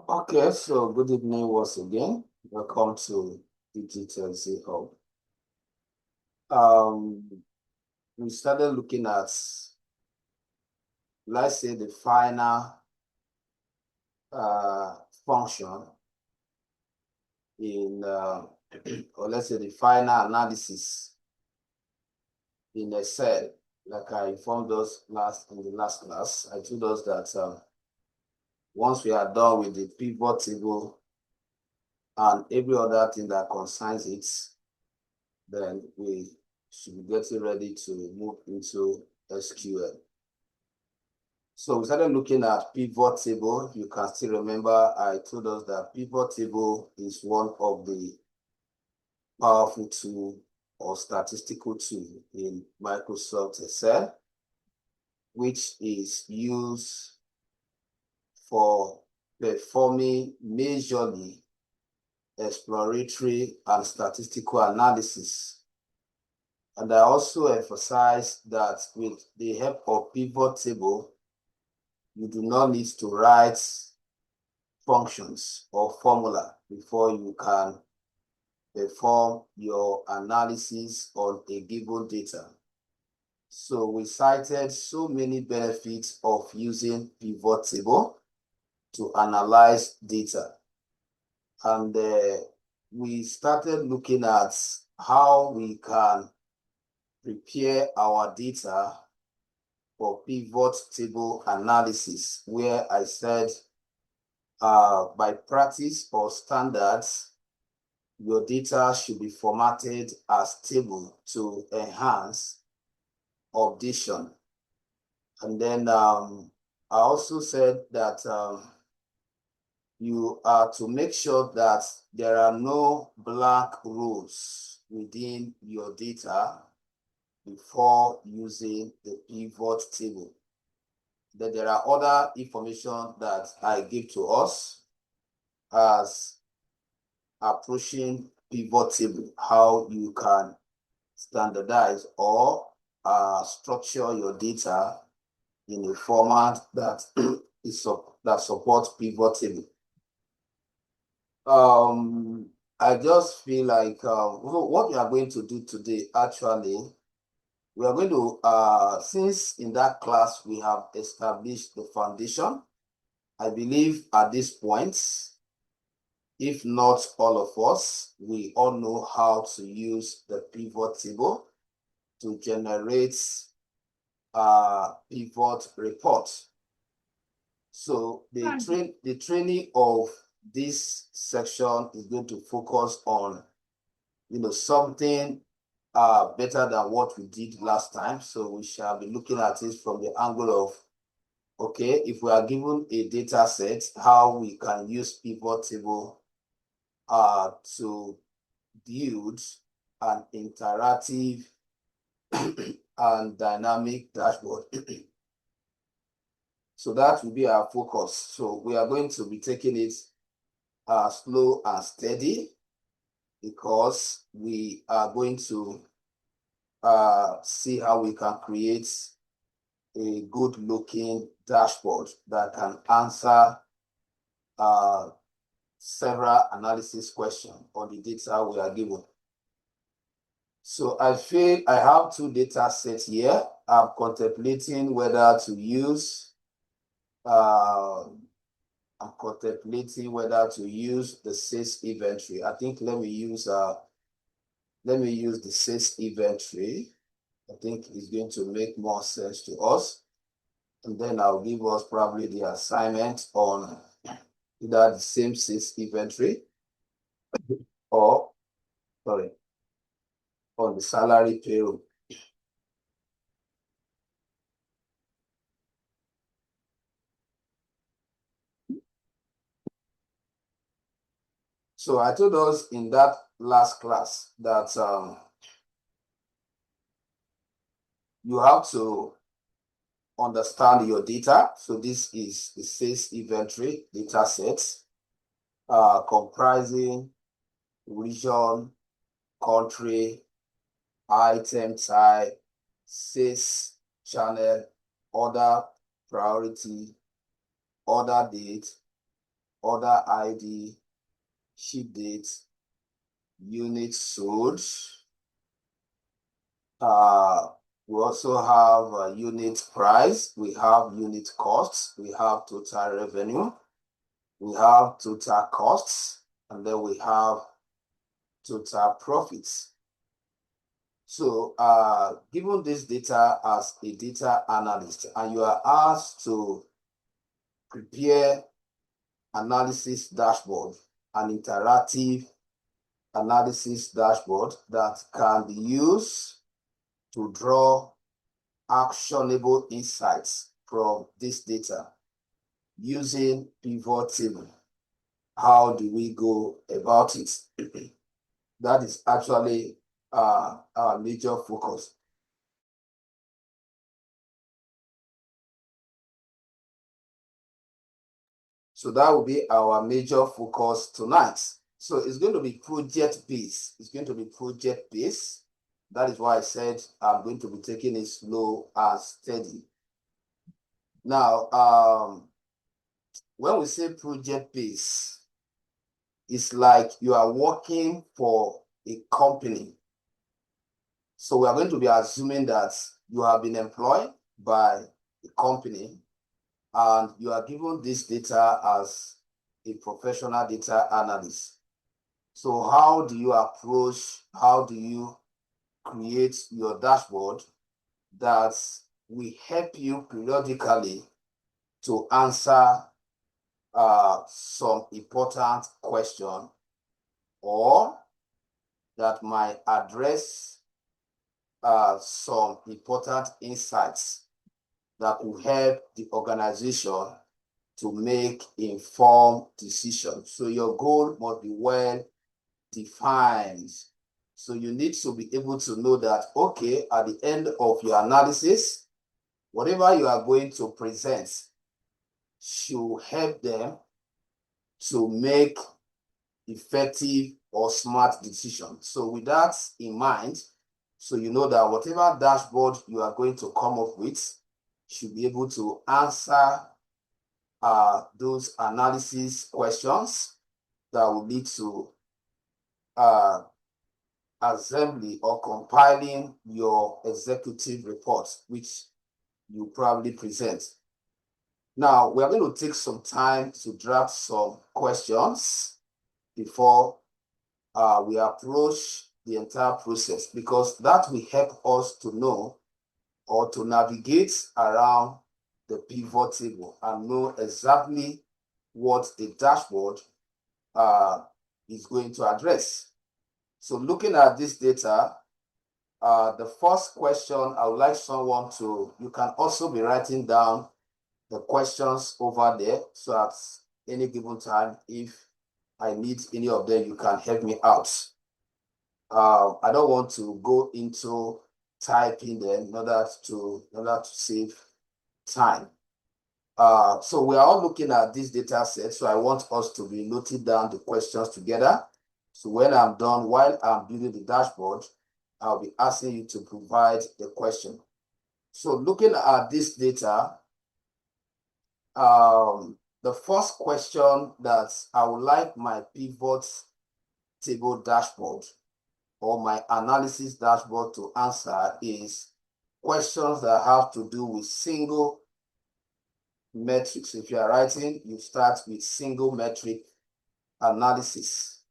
Okay, so good evening once again. Welcome to Digital Z Hub. We started looking at, let's say, the final function in, or let's say the final analysis in Excel. Like I informed us in the last class, I told us that once we are done with the pivot table and every other thing that concerns it, then we should be getting ready to move into SQL. So we started looking at pivot table. You can still remember I told us that pivot table is one of the powerful tool or statistical tool in Microsoft Excel, which is used for performing majorly exploratory and statistical analysis. And I also emphasize that with the help of pivot table, you do not need to write functions or formula before you can perform your analysis on a given data. So we cited so many benefits of using pivot table to analyze data. And we started looking at how we can prepare our data for pivot table analysis, where I said by practice or standards, your data should be formatted as table to enhance updation. And then I also said that you are to make sure that there are no blank rows within your data before using the pivot table. Then there are other information that I give to us as approaching pivot table, how you can standardize or structure your data in a format that that supports pivot table. I just feel like what we are going to do today, actually, we are going to, since in that class we have established the foundation, I believe at this point, if not all of us, we all know how to use the pivot table to generate pivot report. So the training of this section is going to focus on, something better than what we did last time. So we shall be looking at it from the angle of, okay, if we are given a data set, how we can use pivot table to build an interactive and dynamic dashboard. So that will be our focus. So we are going to be taking it slow and steady, because we are going to see how we can create a good looking dashboard that can answer several analysis questions on the data we are given. So I feel I have two data sets here. I'm contemplating whether to use the sales inventory. I think let me use the sales inventory. I think it's going to make more sense to us. And then I'll give us probably the assignment on either the same sales inventory or, sorry, on the salary payroll. So I told us in that last class that you have to understand your data. So this is the sales inventory data set, comprising region, country, item type, sales channel, order priority, order date, order ID, ship date, units sold. We also have unit price, we have unit costs, we have total revenue, we have total costs, and then we have total profits. So given this data as a data analyst, and you are asked to prepare analysis dashboard, an interactive analysis dashboard that can be used to draw actionable insights from this data using pivot table. How do we go about it? That is actually our major focus. So that will be our major focus tonight. So it's going to be project-based. It's going to be project-based. That is why I said I'm going to be taking it slow and steady. Now, when we say project-based, it's like you are working for a company. So we are going to be assuming that you have been employed by a company and you are given this data as a professional data analyst. So how do you approach, how do you create your dashboard that will help you periodically to answer some important question, or that might address some important insights that will help the organization to make informed decisions. So your goal must be well defined. So you need to be able to know that, okay, at the end of your analysis, whatever you are going to present should help them to make effective or smart decisions. So with that in mind, so you know that whatever dashboard you are going to come up with should be able to answer those analysis questions that will lead to assembly or compiling your executive report, which you probably present. Now, we are going to take some time to draft some questions before we approach the entire process, because that will help us to know or to navigate around the pivot table and know exactly what the dashboard is going to address. So looking at this data, the first question I would like someone to, you can also be writing down the questions over there, so at any given time, if I need any of them, you can help me out. I don't want to go into typing them in order to save time. So we are all looking at this data set, so I want us to be noting down the questions together. So when I'm done, while I'm building the dashboard, I'll be asking you to provide the question. So looking at this data, the first question that I would like my pivot table dashboard or my analysis dashboard to answer is questions that have to do with single metrics. If you are writing, you start with single metric analysis.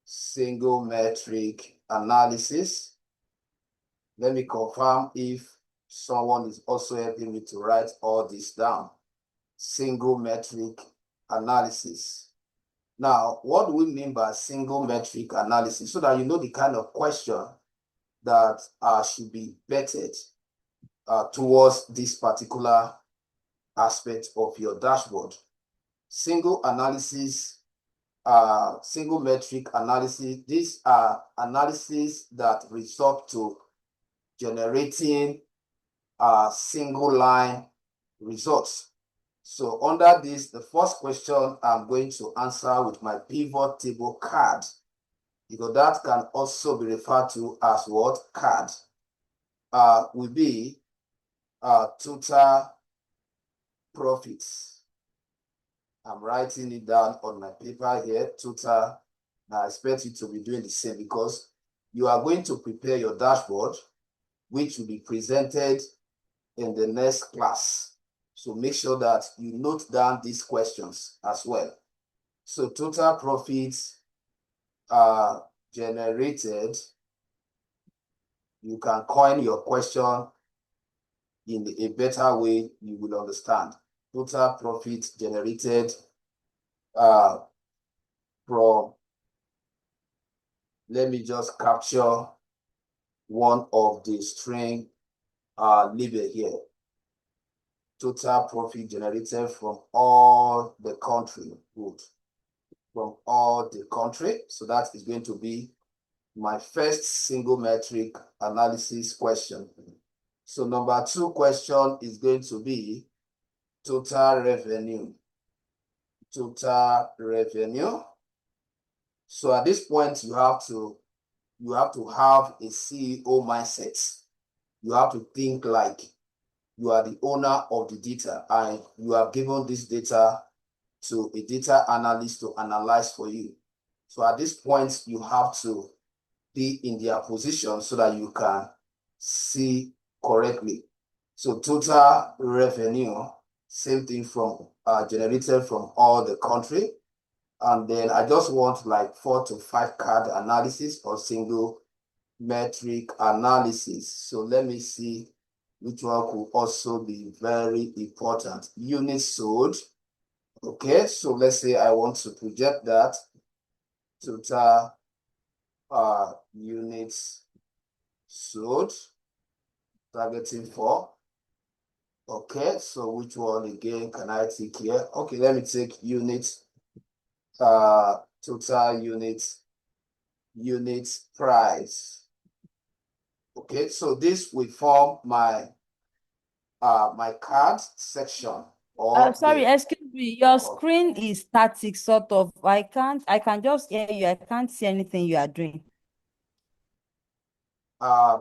Single metric analysis. Let me confirm if someone is also helping me to write all this down. Single metric analysis. Now, what do we mean by single metric analysis? So that you know the kind of question that should be vetted towards this particular aspect of your dashboard. Single analysis, single metric analysis, these are analyses that result to generating single line results. So under this, the first question I'm going to answer with my pivot table card, because that can also be referred to as what? Card, will be total profits. I'm writing it down on my paper here, total. I expect you to be doing the same because you are going to prepare your dashboard, which will be presented in the next class. So make sure that you note down these questions as well. So total profits are generated. You can coin your question in a better way you will understand. Total profit generated from, let me just capture one of the string label here. Total profit generated from all the country. Good. From all the country. So that is going to be my first single metric analysis question. So number 2 question is going to be total revenue. Total revenue. So at this point, you have to have a CEO mindset. You have to think like you are the owner of the data and you are given this data to a data analyst to analyze for you. So at this point, you have to be in their position so that you can see correctly. So total revenue, same thing from generated from all the country. And then I just want like 4 to 5 card analysis or single metric analysis. So let me see which one could also be very important. Units sold. Okay, so let's say I want to project that total units sold, targeting for. Okay, so which one again can I take here? Okay, let me take units, total units price. Okay, so this will form my my card section. I'm sorry, excuse me. Your screen is static, sort of. I can just hear you. I can't see anything you are doing.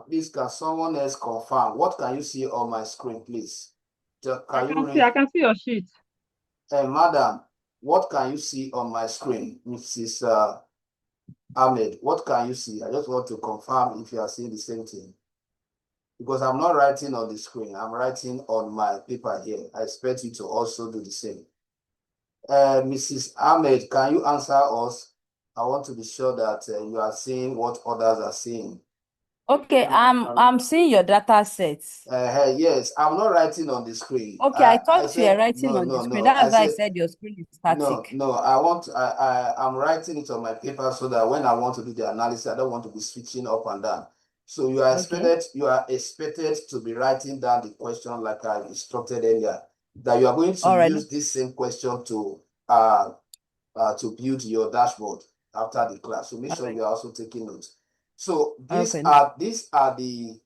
Please, can someone else confirm? What can you see on my screen, please? I can see your sheet. Madam, what can you see on my screen? Mrs. Ahmed, what can you see? I just want to confirm if you are seeing the same thing. Because I'm not writing on the screen, I'm writing on my paper here. I expect you to also do the same. Mrs. Ahmed, can you answer us? I want to be sure that you are seeing what others are seeing. Okay, I'm seeing your data sets. Yes, I'm not writing on the screen. Okay, I thought you were writing on the screen. That's why I said your screen is static. No, I'm writing it on my paper so that when I want to do the analysis, I don't want to be switching up and down. So you are expected to be writing down the question like I instructed earlier, that you are going to use this same question to build your dashboard after the class. So make sure you are also taking notes. So these are the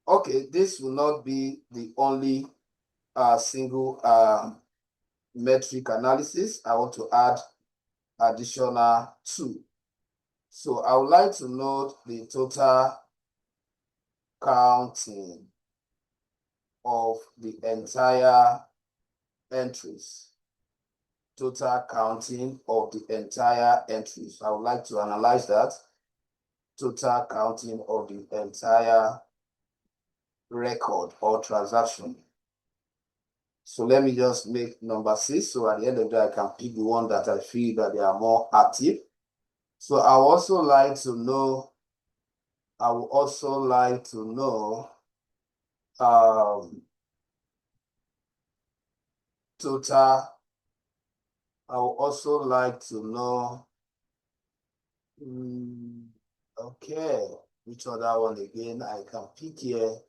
okay, this will not be the only single metric analysis. I want to add additional 2. So I would like to note the total counting of the entire entries. Total counting of the entire entries. I would like to analyze that. Total counting of the entire record or transaction. So let me just make number 6. So at the end of the day, I can pick the one that I feel that they are more active. So I would also like to know total. I would also like to know, okay, which other one again I can pick here?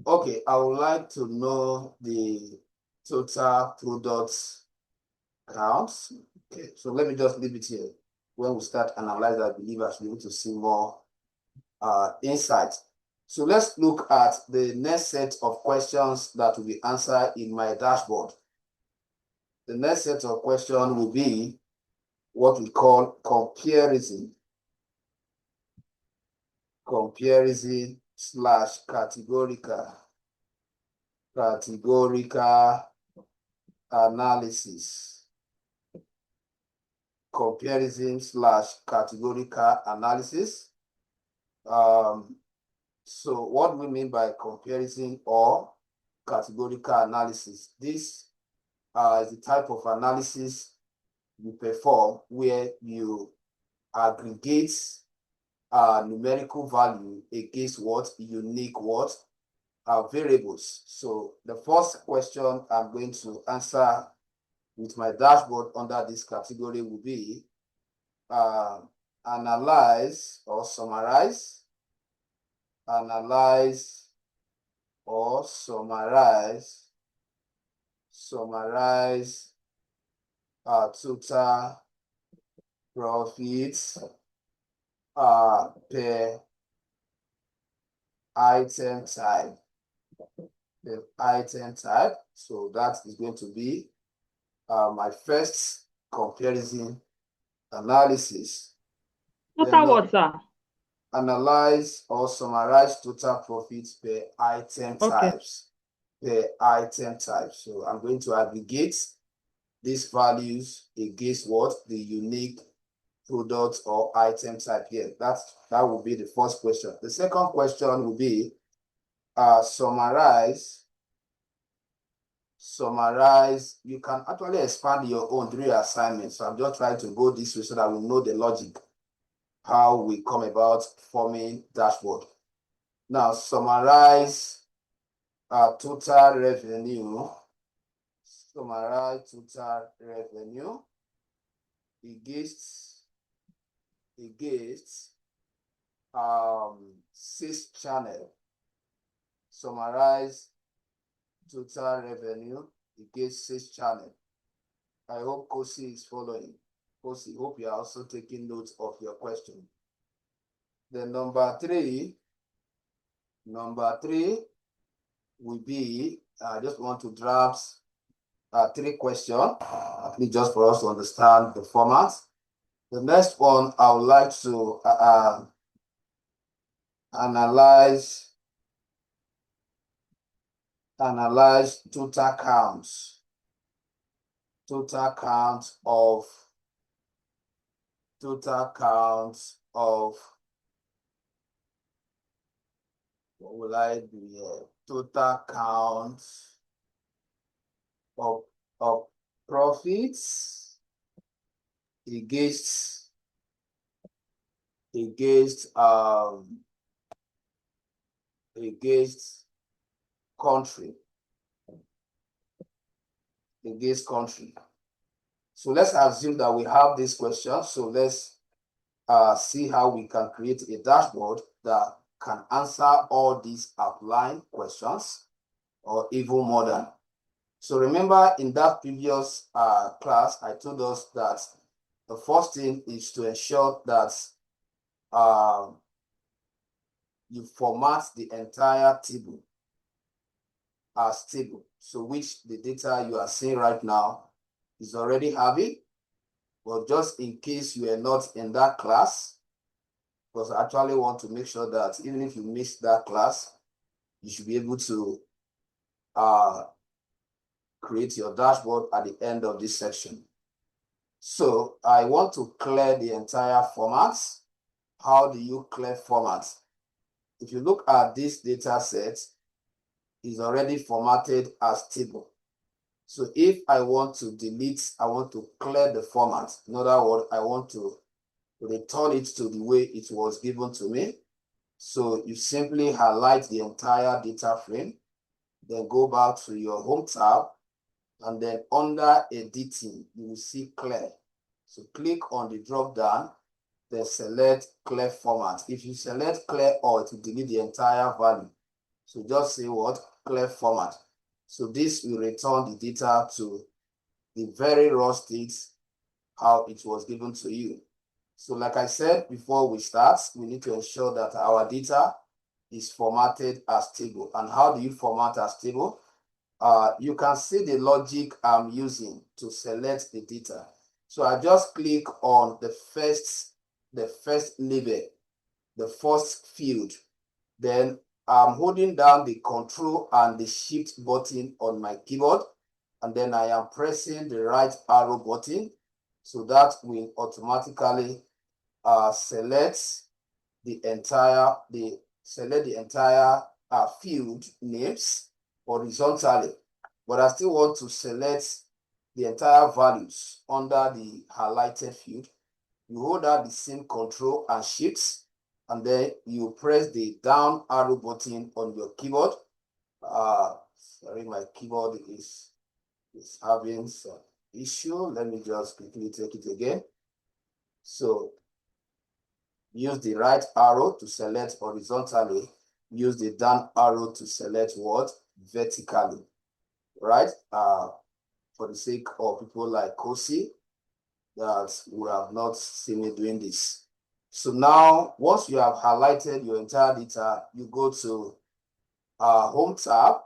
Okay, I would like to know the total products counts. Okay, so let me just leave it here. When we start analyzing, I believe I should be able to see more insight. So let's look at the next set of questions that will be answered in my dashboard. The next set of questions will be what we call comparison categorical analysis, comparison / categorical analysis. So what we mean by comparison or categorical analysis? This is the type of analysis you perform where you aggregate numerical value against what unique variables. So the first question I'm going to answer with my dashboard under this category will be analyze or summarize total profits per item type. The item type. So that is going to be my first comparison analysis. Total what, sir? Analyze or summarize total profits per item types. Per item type. So I'm going to aggregate these values against what the unique product or item type here. That will be the first question. The second question will be summarize. You can actually expand your own during your assignment. So I'm just trying to go this way so that we know the logic, how we come about forming dashboard. Now summarize total revenue. Summarize total revenue against sales channel. Summarize total revenue against sales channel. I hope Kosi is following. Kosi, hope you are also taking notes of your question. Then number three will be, I just want to draft 3 questions, at least just for us to understand the format. The next one, I would like to analyze total counts. Total count of what will I do here? Total count of profits against country. So let's assume that we have this question. So let's see how we can create a dashboard that can answer all these outline questions or even more than. So remember in that previous class, I told us that the first thing is to ensure that you format the entire table as table. So which the data you are seeing right now is already having, but just in case you are not in that class, because I actually want to make sure that even if you missed that class, you should be able to create your dashboard at the end of this section. So I want to clear the entire format. How do you clear format? If you look at this data set, it's already formatted as table. So if I want to delete, I want to clear the format. In other words, I want to return it to the way it was given to me. So you simply highlight the entire data frame, then go back to your home tab, and then under editing, you will see clear. So click on the drop down, then select clear format. If you select clear all, it will delete the entire value. So just say what? Clear format. So this will return the data to the very raw state, how it was given to you. So like I said, before we start, we need to ensure that our data is formatted as table. And how do you format as table? You can see the logic I'm using to select the data. So I just click on the first label, the first field. Then I'm holding down the control and the shift button on my keyboard, and then I am pressing the right arrow button, so that will automatically select the entire field names horizontally. But I still want to select the entire values under the highlighted field. You hold out the same control and shift, and then you press the down arrow button on your keyboard. Sorry, my keyboard is having some issue. Let me just quickly take it again. So use the right arrow to select horizontally. Use the down arrow to select what? Vertically. Right? For the sake of people like Kosi, that would have not seen me doing this. So now, once you have highlighted your entire data, you go to Home tab,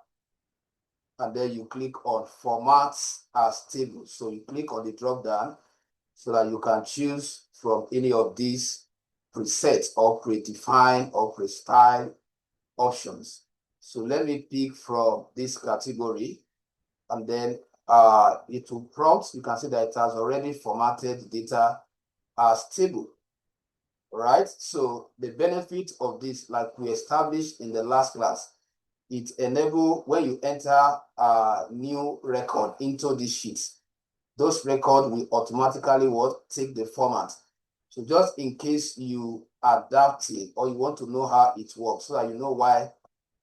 and then you click on Format as Table. So you click on the drop down so that you can choose from any of these presets or predefined or pre-styled options. So let me pick from this category, and then it will prompt. You can see that it has already formatted data as table. Right? So the benefit of this, like we established in the last class, it enables when you enter a new record into this sheet, those records will automatically take the format. So just in case you adapt it or you want to know how it works, so that you know why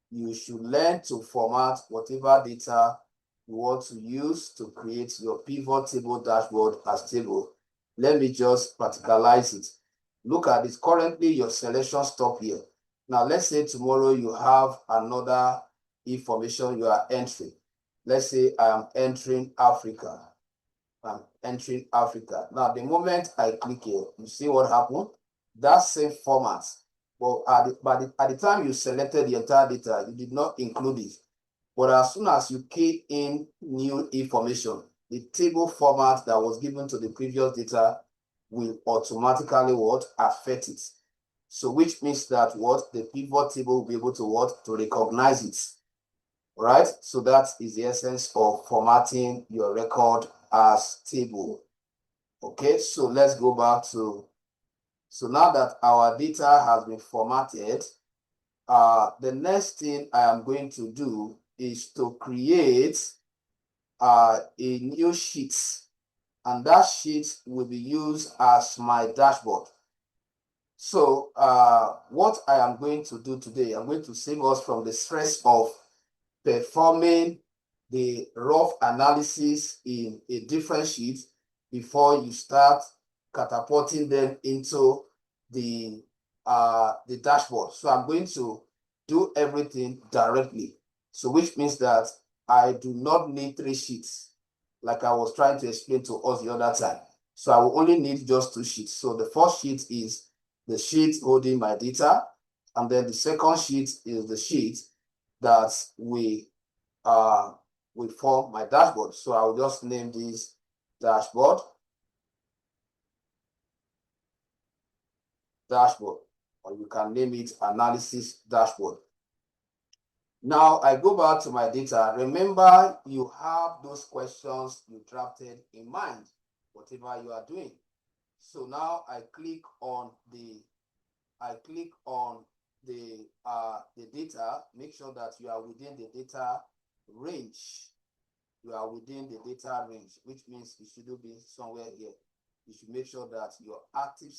you should learn to format whatever data you want to use to create your pivot table dashboard as table. Let me just practicalize it. Look at this. Currently, your selection stop here. Now, let's say tomorrow you have another information you are entering. Let's say I am entering Africa. I'm entering Africa. Now, the moment I click here, you see what happened? That same format. Well, at the time you selected the entire data, you did not include it. But as soon as you key in new information, the table format that was given to the previous data will automatically affect it. So which means that the pivot table will be able to to recognize it. Right? So that is the essence of formatting your record as table. Okay, so let's go back to, so now that our data has been formatted, the next thing I am going to do is to create a new sheet, and that sheet will be used as my dashboard. So what I am going to do today, I'm going to save us from the stress of performing the rough analysis in a different sheet before you start catapulting them into the dashboard. So I'm going to do everything directly. So which means that I do not need 3 sheets like I was trying to explain to us the other time. So I will only need just 2 sheets. So the first sheet is the sheet holding my data, and then the second sheet is the sheet that we form my dashboard. So I will just name this dashboard, or you can name it analysis dashboard. Now I go back to my data. Remember, you have those questions you drafted in mind, whatever you are doing. So now I click on the data. Make sure that you are within the data range. You are within the data range, which means it should be somewhere here. You should make sure that your active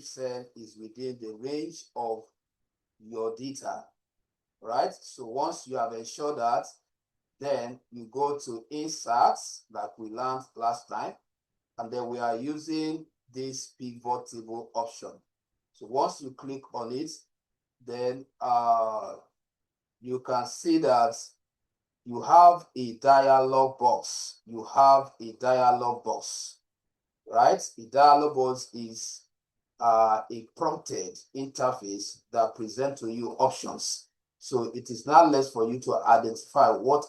cell is within the range of your data, right? So once you have ensured that, then you go to inserts like we learned last time, and then we are using this pivot table option. So once you click on it, then you can see that you have a dialog box. Right? A dialog box is a prompted interface that presents to you options. So it is now less for you to identify what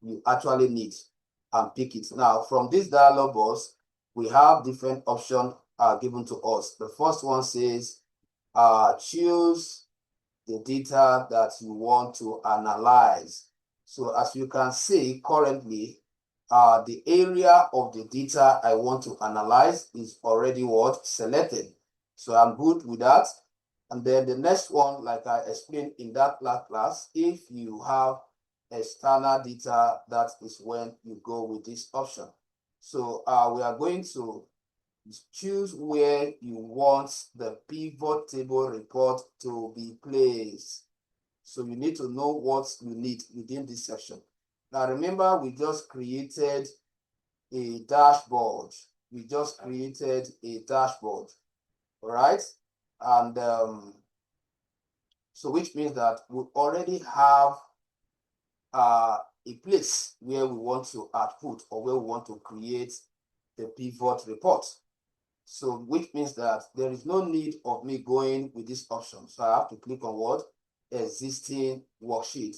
you actually need and pick it. Now, from this dialog box, we have different options given to us. The first one says choose the data that you want to analyze. So as you can see currently, the area of the data I want to analyze is already what selected. So I'm good with that. And then the next one, like I explained in that last class, if you have external data, that is when you go with this option. So we are going to choose where you want the pivot table report to be placed. So you need to know what you need within this section. Now remember, we just created a dashboard. We just created a dashboard, all right? And so which means that we already have a place where we want to output or where we want to create the pivot report. So which means that there is no need of me going with this option. So I have to click on what? Existing worksheet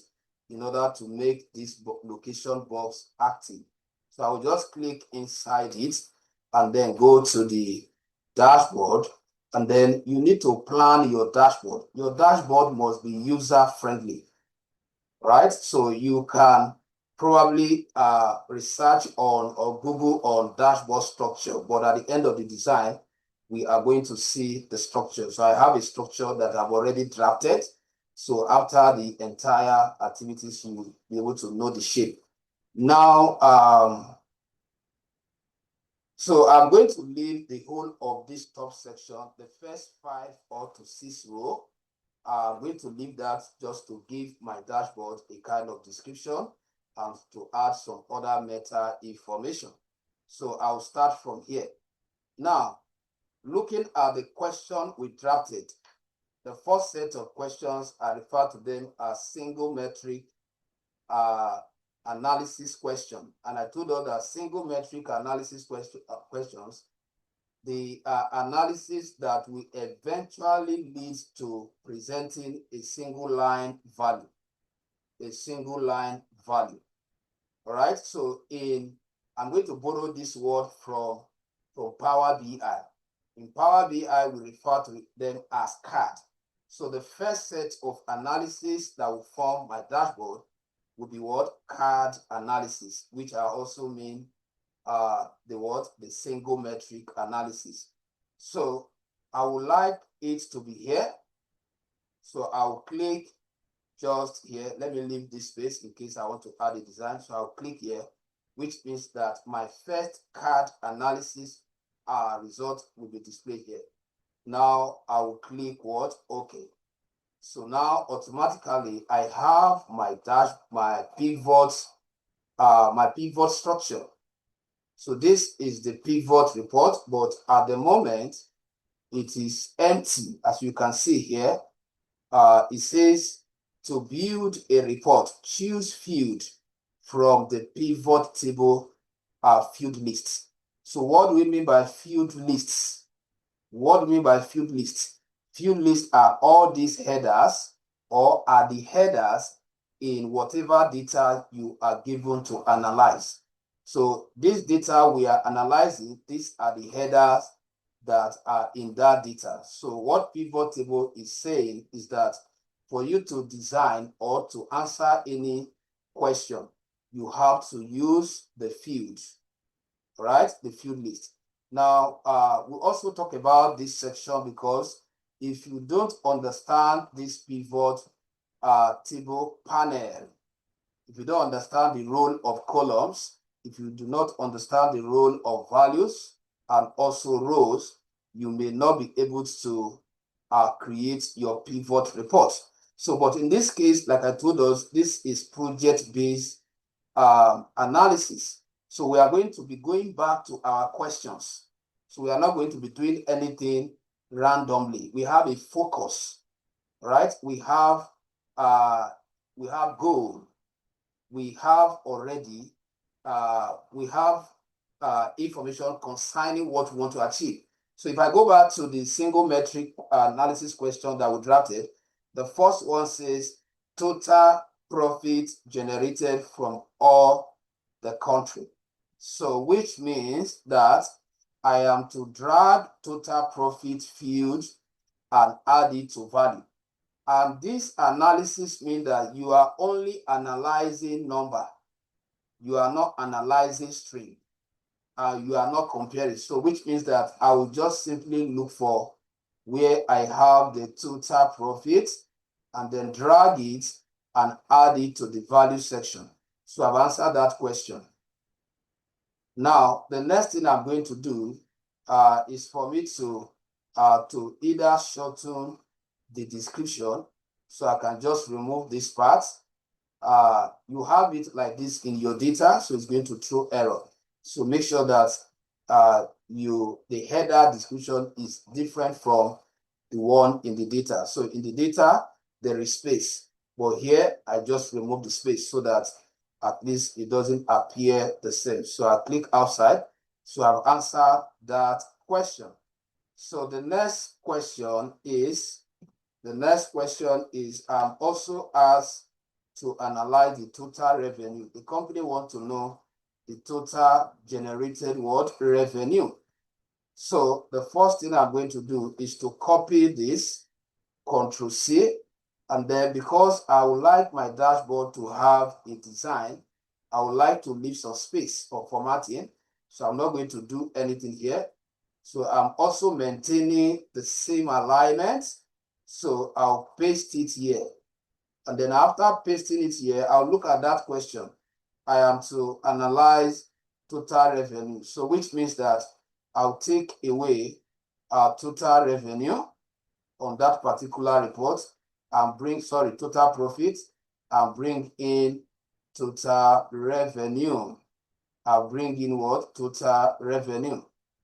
in order to make this location box active. So I will just click inside it and then go to the dashboard. And then you need to plan your dashboard. Your dashboard must be user friendly, right? So you can probably research on or Google on dashboard structure, but at the end of the design, we are going to see the structure. So I have a structure that I've already drafted. So after the entire activities, you will be able to know the shape. Now, so I'm going to leave the whole of this top section, the first 5 or to 6 rows. I'm going to leave that just to give my dashboard a kind of description and to add some other meta information. So I'll start from here. Now, looking at the question we drafted, the first set of questions, I refer to them as single metric analysis question. And I told you that single metric analysis questions, the analysis that will eventually lead to presenting a single line value, All right, so I'm going to borrow this word from Power BI. In Power BI, we refer to them as CAD. So the first set of analysis that will form my dashboard will be what? CAD analysis, which I also mean the single metric analysis. So I would like it to be here. So I'll click just here. Let me leave this space in case I want to add a design. So I'll click here, which means that my first CAD analysis result will be displayed here. Now I will click what? Okay. So now automatically I have my pivot structure. So this is the pivot report, but at the moment it is empty. As you can see here, it says to build a report, choose field from the pivot table field lists. So what do we mean by field lists? What do we mean by field lists? Field lists are all these headers or are the headers in whatever data you are given to analyze. So this data we are analyzing, these are the headers that are in that data. So what pivot table is saying is that for you to design or to answer any question, you have to use the fields, right? The field list. Now, we also talk about this section because if you don't understand this pivot table panel, if you don't understand the role of columns, if you do not understand the role of values and also rows, you may not be able to create your pivot report. So, but in this case, like I told us, this is project-based analysis. So we are going to be going back to our questions. So we are not going to be doing anything randomly. We have a focus, right? We have goal. We have already information concerning what we want to achieve. So if I go back to the single metric analysis question that we drafted, the first one says total profit generated from all the country. So which means that I am to drag total profit field and add it to value. And this analysis means that you are only analyzing number. You are not analyzing string. You are not comparing. So which means that I will just simply look for where I have the total profit and then drag it and add it to the value section. So I've answered that question. Now, the next thing I'm going to do is for me to either shorten the description, so I can just remove this part. You have it like this in your data, so it's going to throw error. So make sure that the header description is different from the one in the data. So in the data, there is space, but here I just remove the space so that at least it doesn't appear the same. So I click outside. So I've answered that question. So the next question is I'm also asked to analyze the total revenue. The company wants to know the total generated revenue. So the first thing I'm going to do is to copy this, Control C, and then because I would like my dashboard to have a design, I would like to leave some space for formatting. So I'm not going to do anything here. So I'm also maintaining the same alignment. So I'll paste it here. And then after pasting it here, I'll look at that question. I am to analyze total revenue. So which means that I'll take away our total revenue on that particular report and bring, total profit and bring in total revenue. I'll bring in what? Total revenue.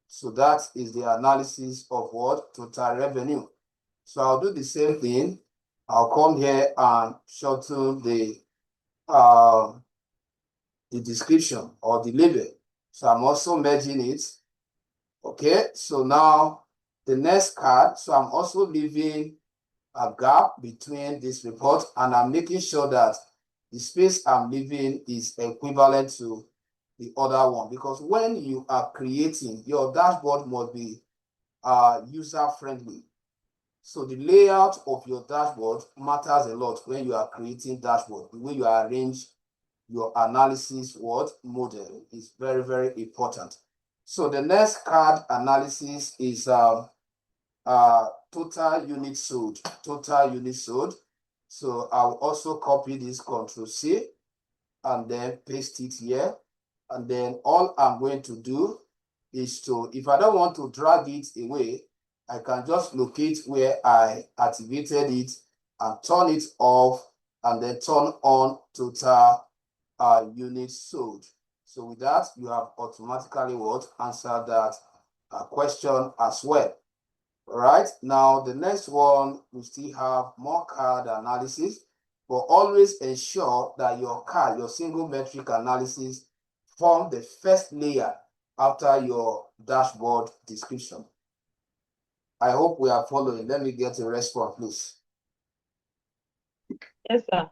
So that is the analysis of what? Total revenue. So I'll do the same thing. I'll come here and shorten the description or the label. So I'm also merging it. Okay, so now the next card, so I'm also leaving a gap between this report and I'm making sure that the space I'm leaving is equivalent to the other one, because when you are creating, your dashboard must be user-friendly. So the layout of your dashboard matters a lot when you are creating dashboard. The way you arrange your analysis model is very, very important. So the next card analysis is total units sold. Total units sold. So I'll also copy this, Control C, and then paste it here. And then all I'm going to do is to, if I don't want to drag it away, I can just locate where I activated it and turn it off and then turn on total units sold. So with that, you have automatically answered that question as well. All right, now the next one, we still have more card analysis, but always ensure that your card, your single metric analysis, form the first layer after your dashboard description. I hope we are following. Let me get a response, please. Yes, sir.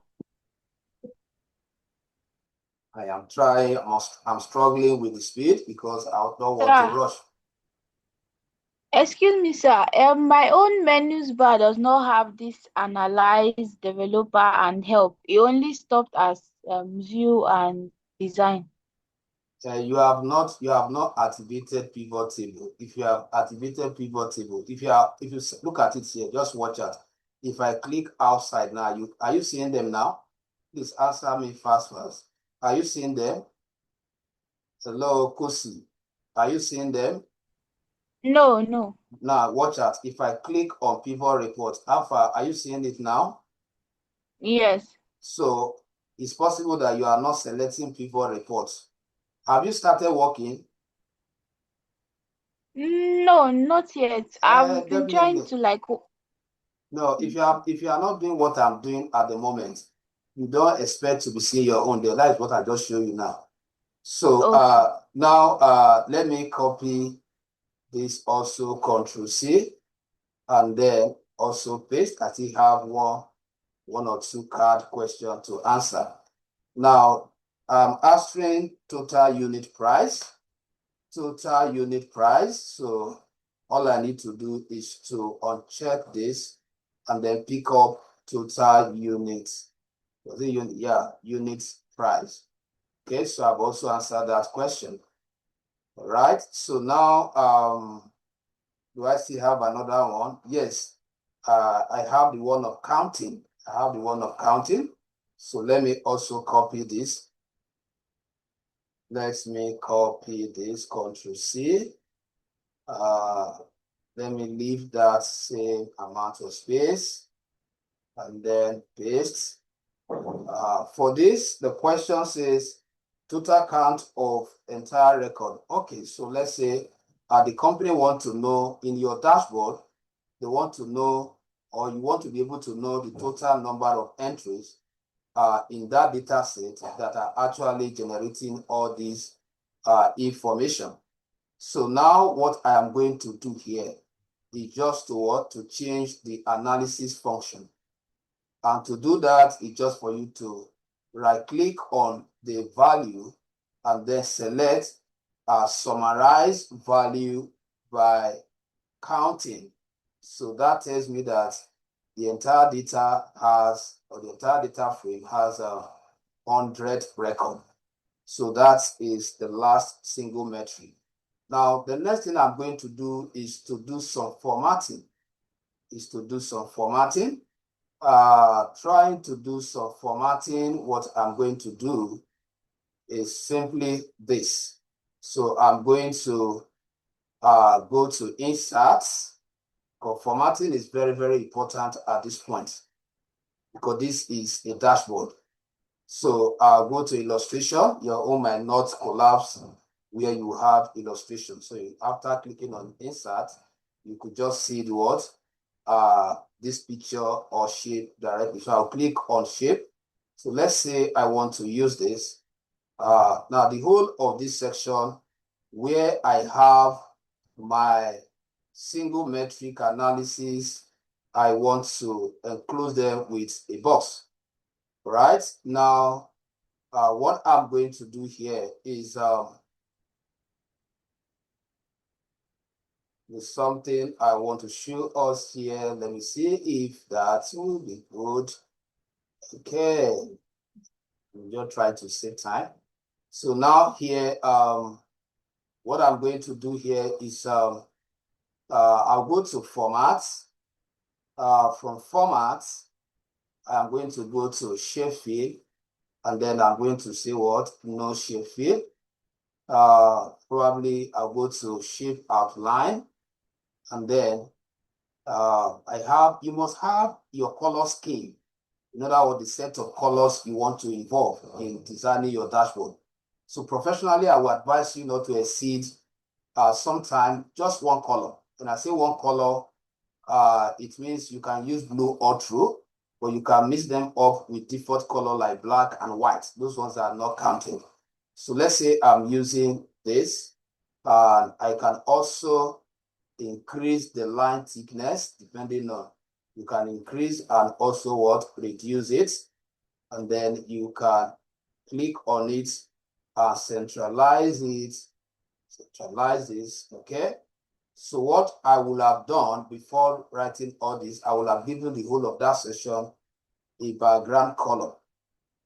I am trying, I'm struggling with the speed because I don't want to rush. Excuse me, sir. My own menus bar does not have this analyze, developer, and help. It only stopped as view and design. You have not activated pivot table. If you have activated pivot table, if you look at it here, just watch out. If I click outside now, are you seeing them now? Please answer me fast. Are you seeing them? Hello, Kosi. Are you seeing them? No, no. Now watch out. If I click on pivot report, Alpha, are you seeing it now? Yes. So it's possible that you are not selecting pivot reports. Have you started working? No, not yet. I've been trying to No, if you are not doing what I'm doing at the moment, you don't expect to be seeing your own there. That is what I just showed you now. So okay. now let me copy this, also Control C, and then also paste. I still have one or two card question to answer. Now I'm answering total unit price. Total unit price. So all I need to do is to uncheck this and then pick up total unit, unit price. Okay, so I've also answered that question. All right, so now, do I still have another one? Yes, I have the one of counting. So let me also copy this. Let me copy this, Ctrl C. Let me leave that same amount of space and then paste. For this, the question says total count of entire record. Okay, so let's say the company want to know in your dashboard, they want to know, or you want to be able to know the total number of entries in that data set that are actually generating all this information. So now what I am going to do here is just to change the analysis function. And to do that, it's just for you to right click on the value and then select summarize value by counting. So that tells me that the entire data has, or the entire data frame has a 100 record. So that is the last single metric. Now, the next thing I'm going to do is to do some formatting. Trying to do some formatting, what I'm going to do is simply this. So I'm going to go to inserts, because formatting is very, very important at this point, because this is a dashboard. So I'll go to illustration. Your own might not collapse where you have illustration. So after clicking on insert, you could just see the word, this picture or shape directly. So I'll click on shape. So let's say I want to use this. Now the whole of this section where I have my single metric analysis, I want to enclose them with a box. Right now, what I'm going to do here is there's something I want to show us here. Let me see if that will be good. Okay, I'm just trying to save time. So now here, what I'm going to do here is I'll go to format. From format, I'm going to go to shape fill, and then I'm going to say what? No shape fill. Probably I'll go to shape outline, and then you must have your color scheme. In other words, the set of colors you want to involve in designing your dashboard. So professionally, I would advise you not to exceed sometime just one color. When I say one color, it means you can use blue or true, but you can mix them up with default color like black and white. Those ones are not counted. So let's say I'm using this, and I can also increase the line thickness depending on, you can increase and also reduce it, and then you can click on it and centralize this. Okay, so what I will have done before writing all this, I will have given the whole of that section a background color.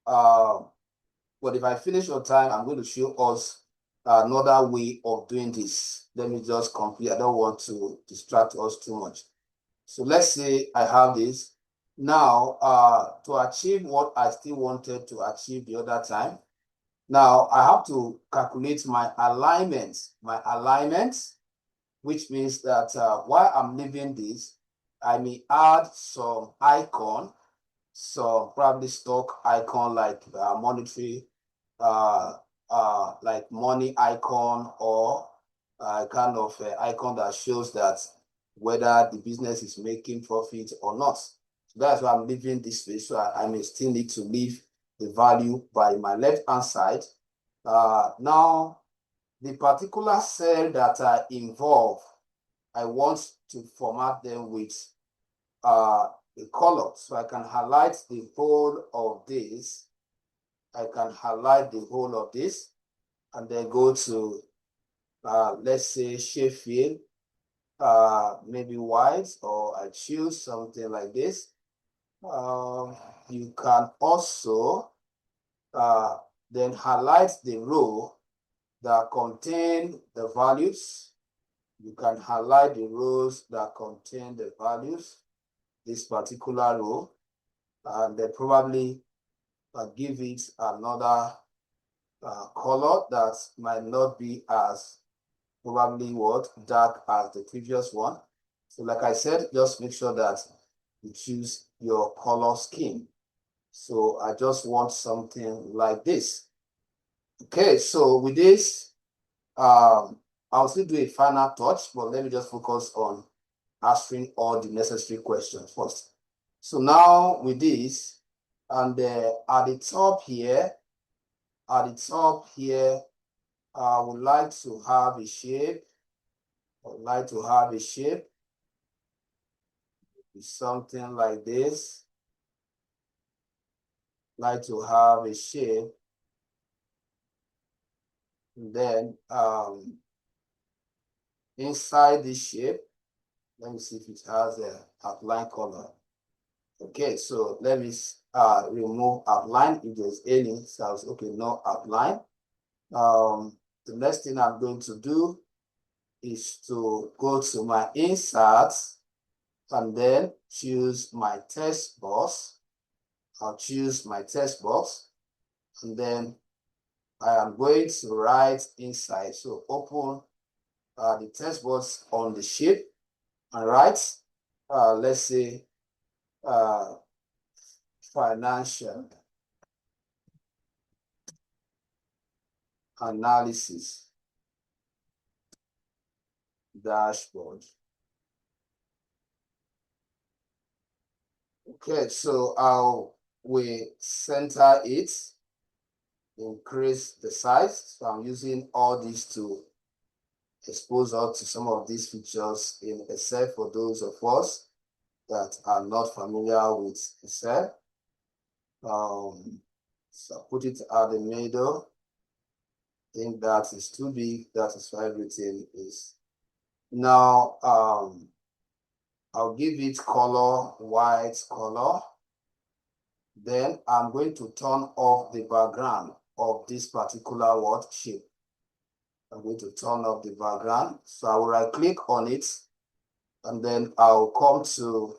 But if I finish on time, I'm going to show us another way of doing this. Let me just complete. I don't want to distract us too much. So let's say I have this. Now, to achieve what I still wanted to achieve the other time, now I have to calculate my alignment. Which means that while I'm leaving this, I may add some icon, some probably stock icon like monetary, like money icon, or kind of icon that shows that whether the business is making profit or not. So that's why I'm leaving this space. So I may still need to leave the value by my left-hand side. Now, the particular cell that are involved, I want to format them with a color. So I can highlight the whole of this. And then go to, let's say, shape fill, maybe white, or I choose something like this. You can also then highlight the row that contain the values. You can highlight the rows that contain the values, this particular row, and then probably give it another color that might not be as probably what dark as the previous one. So like I said, just make sure that you choose your color scheme. So I just want something like this. Okay, so with this, I'll still do a final touch, but let me just focus on answering all the necessary questions first. So now with this, and at the top here, I would like to have a shape. I would like to have a shape. Something like this. Like to have a shape. And then inside this shape, let me see if it has an outline color. Okay, so let me remove outline if there's any. So okay, no outline. The next thing I'm going to do is to go to my inserts and then choose my text box. I'll choose my text box and then I am going to write inside. So open the text box on the shape and write, let's say, financial analysis dashboard. Okay, so we center it, increase the size. So I'm using all these to expose us to some of these features in Excel for those of us that are not familiar with Excel. So put it at the middle. I think that is too big. That is why everything is. Now, I'll give it color, white color. Then I'm going to turn off the background of this particular word shape. I'm going to turn off the background. So I will right click on it and then I'll come to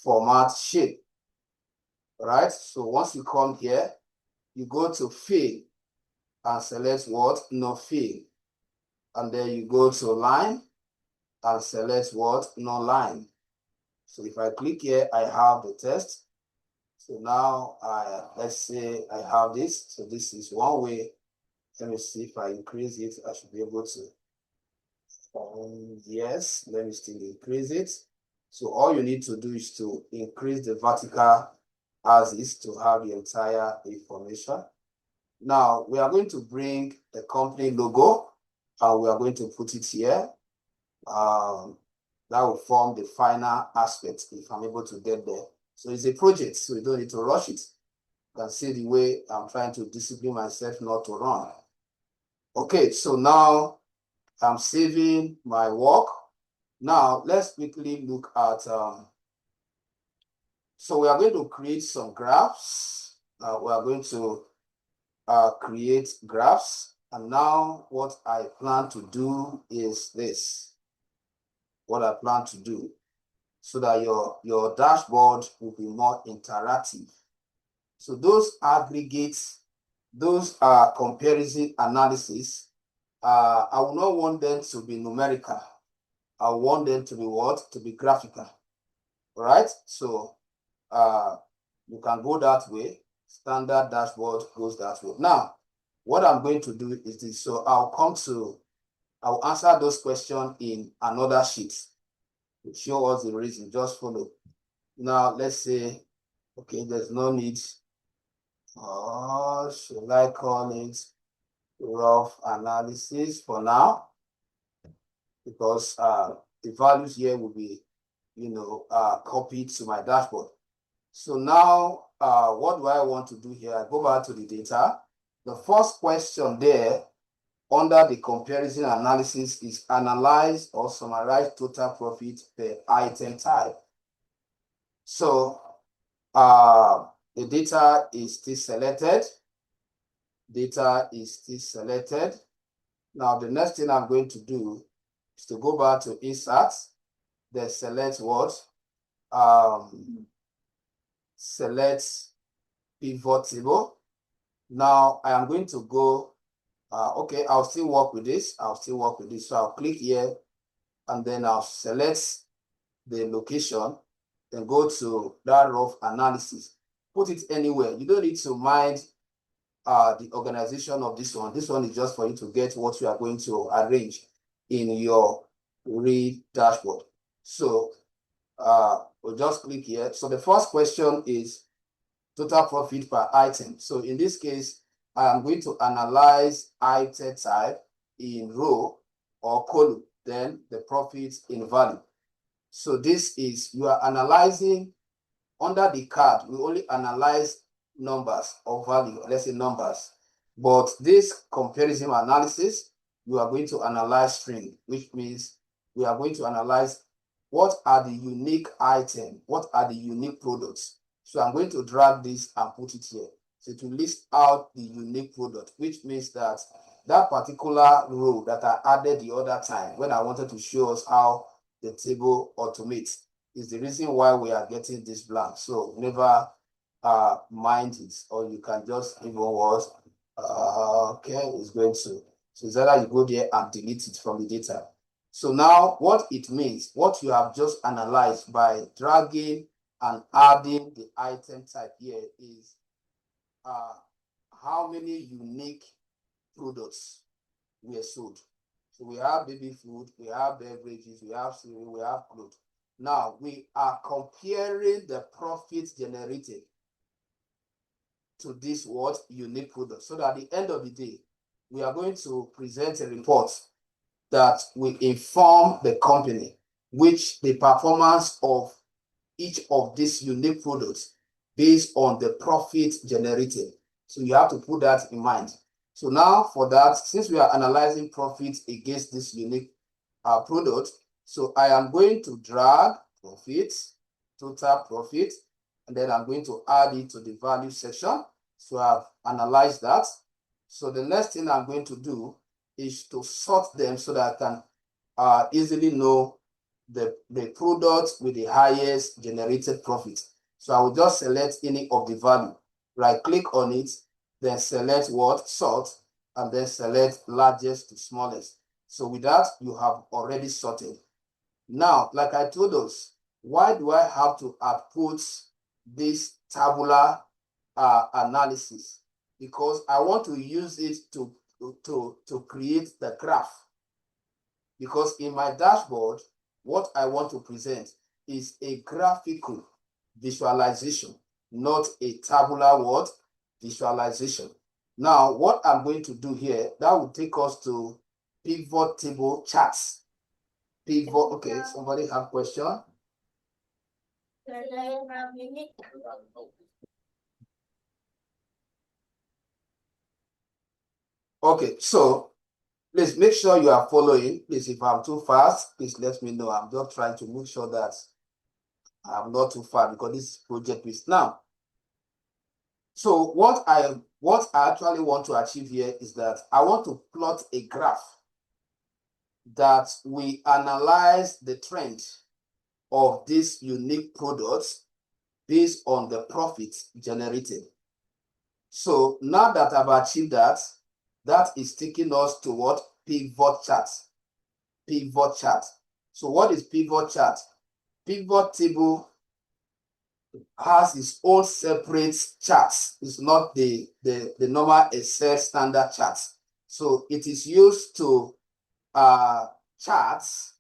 format shape. All right. So once you come here, you go to fill and select what? No fill. And then you go to line and select what? No line. So if I click here, I have the text. So now let's say I have this. So this is one way. Let me see if I increase it. I should be able to. Yes, let me still increase it. So all you need to do is to increase the vertical axis to have the entire information. Now we are going to bring the company logo and we are going to put it here. That will form the final aspect if I'm able to get there. So it's a project, so you don't need to rush it. You can see the way I'm trying to discipline myself not to run. Okay, so now I'm saving my work. Now let's quickly look at, so we are going to create some graphs. We are going to create graphs. And now what I plan to do is this. What I plan to do so that your dashboard will be more interactive. So those aggregates, those comparison analysis, I will not want them to be numerical. I want them to be what? To be graphical. All right. So you can go that way. Standard dashboard goes that way. Now, what I'm going to do is this. So I'll answer those questions in another sheet. To show us the reason. Just follow. Now, let's say, okay, there's no need. Should I call it rough analysis for now? Because the values here will be, copied to my dashboard. So now, what do I want to do here? I go back to the data. The first question there under the comparison analysis is analyze or summarize total profit per item type. So The data is still selected. Data is still selected. Now, the next thing I'm going to do is to go back to insert, then select what? Select pivot table. Now, I am going to go, okay, I'll still work with this. So I'll click here, and then I'll select the location, then go to that rough analysis. Put it anywhere. You don't need to mind the organization of this one. This one is just for you to get what you are going to arrange in your read dashboard. So we'll just click here. So the first question is total profit per item. So in this case, I am going to analyze item type in row or column, then the profit in value. So this is, you are analyzing under the card, we only analyze numbers or value, let's say numbers. But this comparison analysis, you are going to analyze string, which means we are going to analyze what are the unique items, what are the unique products. So I'm going to drag this and put it here. So to list out the unique product, which means that that particular row that I added the other time when I wanted to show us how the table automates is the reason why we are getting this blank. So never mind it, or you can just even what okay, it's going to. So it's either you go there and delete it from the data. So now what it means, what you have just analyzed by dragging and adding the item type here is how many unique products were sold. So we have baby food, we have beverages, we have cereal, we have clothes. Now we are comparing the profits generated to this what unique product. So that at the end of the day, we are going to present a report that will inform the company which the performance of each of these unique products based on the profit generated. So you have to put that in mind. So now for that, since we are analyzing profit against this unique product, so I am going to drag profit, total profit, and then I'm going to add it to the value section. So I've analyzed that. So the next thing I'm going to do is to sort them so that I can easily know the product with the highest generated profit. So I will just select any of the value, right click on it, then select what? Sort, and then select largest to smallest. So with that, you have already sorted. Now, like I told us, why do I have to output this tabular analysis? Because I want to use it to create the graph. Because in my dashboard, what I want to present is a graphical visualization, not a tabular what? Visualization. Now, what I'm going to do here, that will take us to pivot table charts. Pivot, okay, somebody have question? Okay, so please make sure you are following. Please, if I'm too fast, please let me know. I'm just trying to make sure that I'm not too far because this project is now. So what I actually want to achieve here is that I want to plot a graph that we analyze the trend of these unique products based on the profits generated. So now that I've achieved that, that is taking us to what? Pivot chart. Pivot chart. So what is pivot chart? Pivot table has its own separate charts. It's not the normal Excel standard charts. So it is used to charts.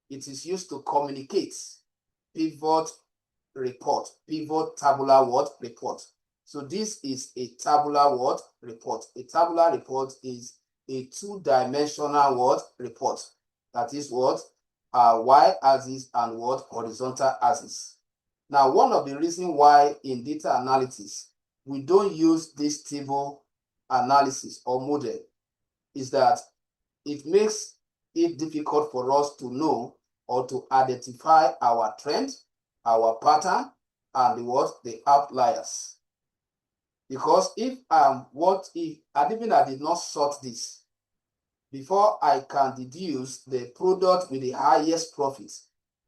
It is used to communicate pivot report, pivot tabular what? Report. So this is a tabular what? Report. A tabular report is a two-dimensional what? Report. That is what? Y-axis and what? Horizontal axis. Now, one of the reasons why in data analysis, we don't use this table analysis or model is that it makes it difficult for us to know or to identify our trend, our pattern, and the outliers. Because if I did not sort this, before I can deduce the product with the highest profits,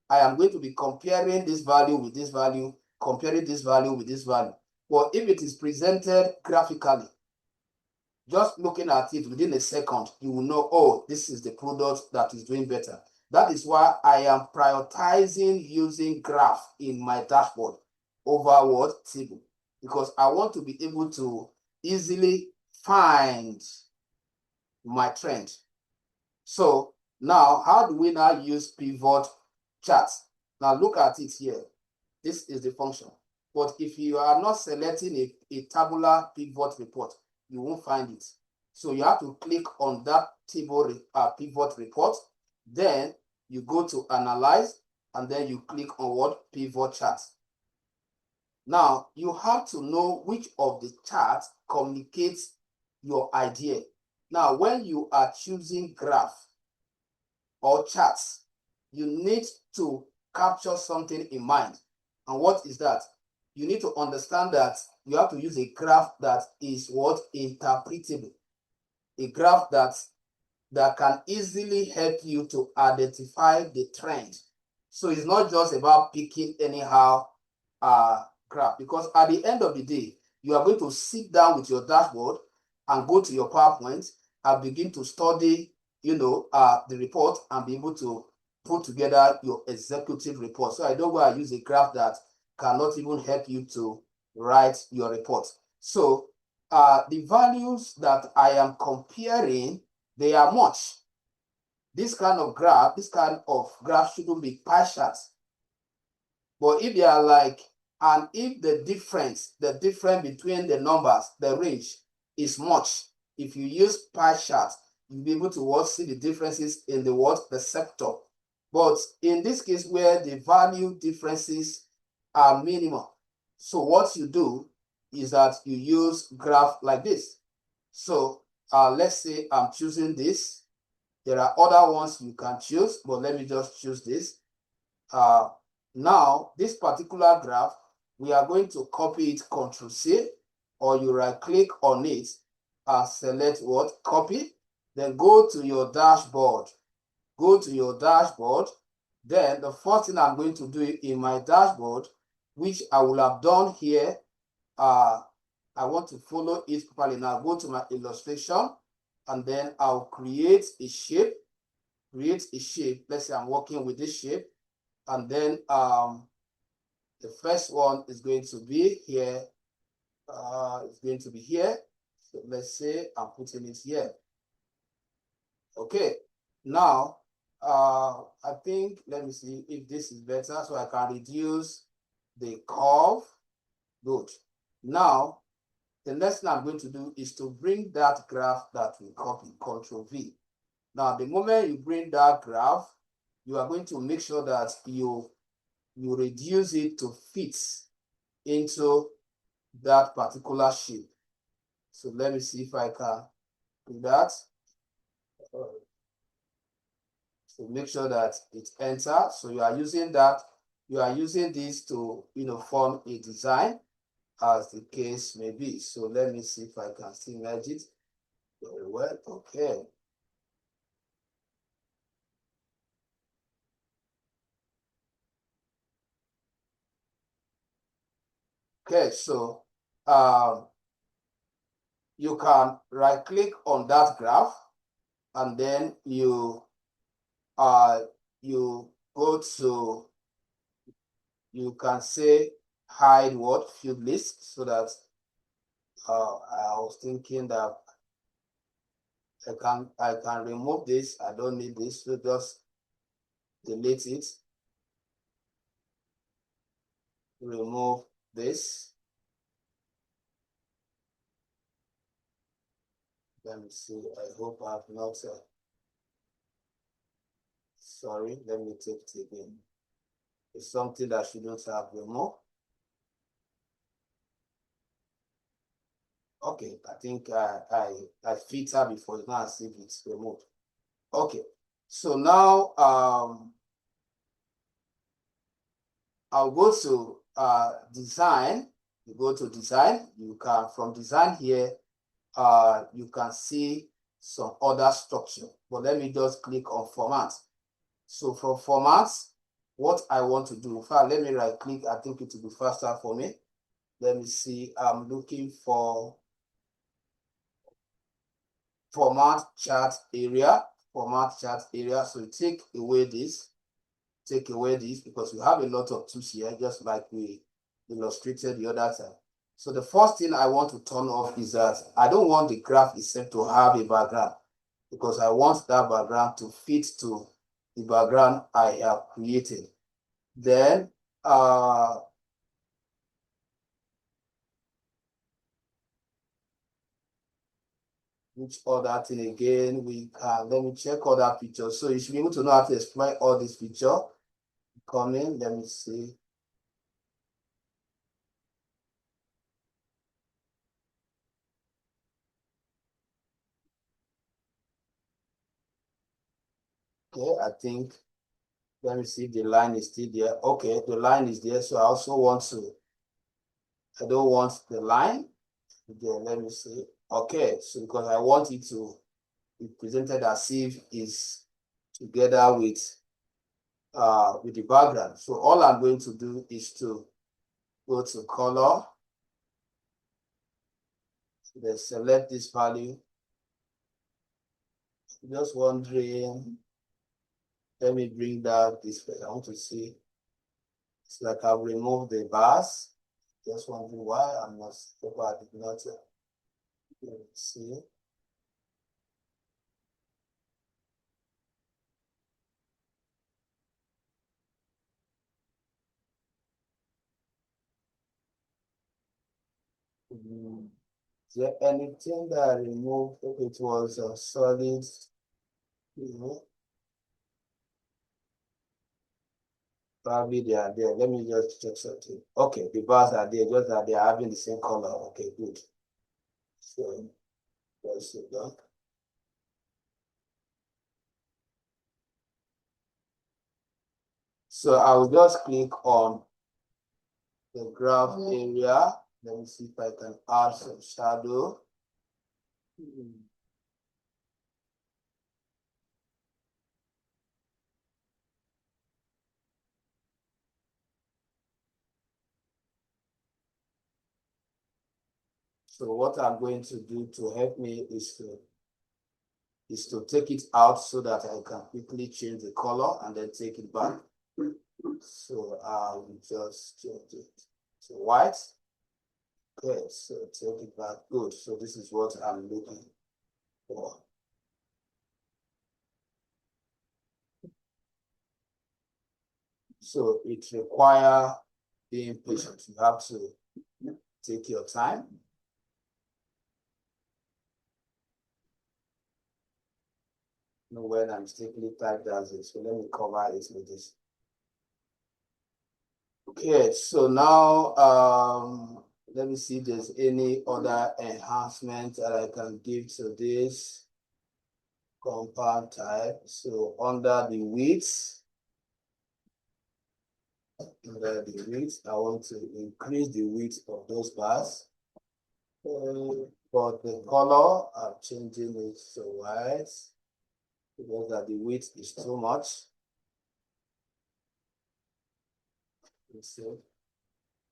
I am going to be comparing this value with this value, comparing this value with this value. But if it is presented graphically, just looking at it within a second, you will know, oh, this is the product that is doing better. That is why I am prioritizing using graph in my dashboard over table, because I want to be able to easily find my trend. So now, how do we now use pivot charts? Now look at it here. This is the function. But if you are not selecting a tabular pivot report, you won't find it. So you have to click on that table pivot report. Then you go to Analyze, and then you click on pivot charts. Now you have to know which of the charts communicates your idea. Now, when you are choosing graph or charts, you need to capture something in mind. And what is that? You need to understand that you have to use a graph that is interpretable. A graph that can easily help you to identify the trend. So it's not just about picking anyhow graph, because at the end of the day, you are going to sit down with your dashboard and go to your PowerPoint and begin to study, the report and be able to put together your executive report. So I don't want to use a graph that cannot even help you to write your report. So the values that I am comparing, they are much. This kind of graph shouldn't be pie charts. But if they are and if the difference between the numbers, the range is much, if you use pie charts, you'll be able to see the differences in the sector. But in this case, where the value differences are minimal, so what you do is that you use graph like this. So let's say I'm choosing this. There are other ones you can choose, but let me just choose this. Now, this particular graph, we are going to copy it, Ctrl+C, or you right-click on it and select copy. Then go to your dashboard. Go to your dashboard. Then the first thing I'm going to do in my dashboard, which I will have done here, I want to follow it properly. Now go to my illustration, and then I'll create a shape. Let's say I'm working with this shape. And then the first one is going to be here. It's going to be here. So let's say I'm putting it here. Okay. Now, I think, let me see if this is better, so I can reduce the curve. Good. Now, the next thing I'm going to do is to bring that graph that we copy, Ctrl+V. Now, the moment you bring that graph, you are going to make sure that you reduce it to fit into that particular shape. So let me see if I can do that. So make sure that it enters. So you are using this to form a design, as the case may be. So let me see if I can still merge it very well. Okay. Okay, so you can right-click on that graph, and then you go to, you can say hide field list, so that I was thinking that I can remove this. I don't need this, so just delete it. Remove this. Let me see. I hope I have not. Sorry, let me take it again. It's something that shouldn't have removed. Okay, I think I filter before it's not as if it's removed. Okay, so now I'll go to design, you go to design, you can, from design here, you can see some other structure. But let me just click on format. So from formats, what I want to do, in fact, let me right click. I think it will be faster for me. Let me see. I'm looking for format chart area. Format chart area. So you take away this because we have a lot of tools here, just like we illustrated the other time. So the first thing I want to turn off is that I don't want the graph itself to have a background, because I want that background to fit to the background I have created. Then which other thing again? We can, let me check other pictures. So you should be able to know how to exploit all these pictures. Coming, let me see. Okay, I think, let me see if the line is still there. Okay, the line is there. So I also want to, I don't want the line there. Let me see. Okay, so because I want it to be presented as if it's together with the background. So all I'm going to do is to go to color, then select this value. Just wondering, let me bring down this. I want to see. It's like I've removed the bars. Just wondering why I'm not. I did not. Let me see. Is there anything that I removed? If it was a solid, you know, probably they are there. Let me just check something. Okay, the bars are there, just that they are having the same color. Okay, good. So let's see that. So I will just click on the graph area. Let me see if I can add some shadow. So what I'm going to do to help me is to take it out so that I can quickly change the color and then take it back. So I will just change it to white. Okay, so take it back. Good. So this is what I'm looking for. So it requires being patient. You have to take your time. Know when I mistakenly typed as it. So let me cover it with this. Okay, so now let me see if there's any other enhancement that I can give to this compound type. So under the width, I want to increase the width of those bars. But the color, I'm changing it to white because that the width is too much.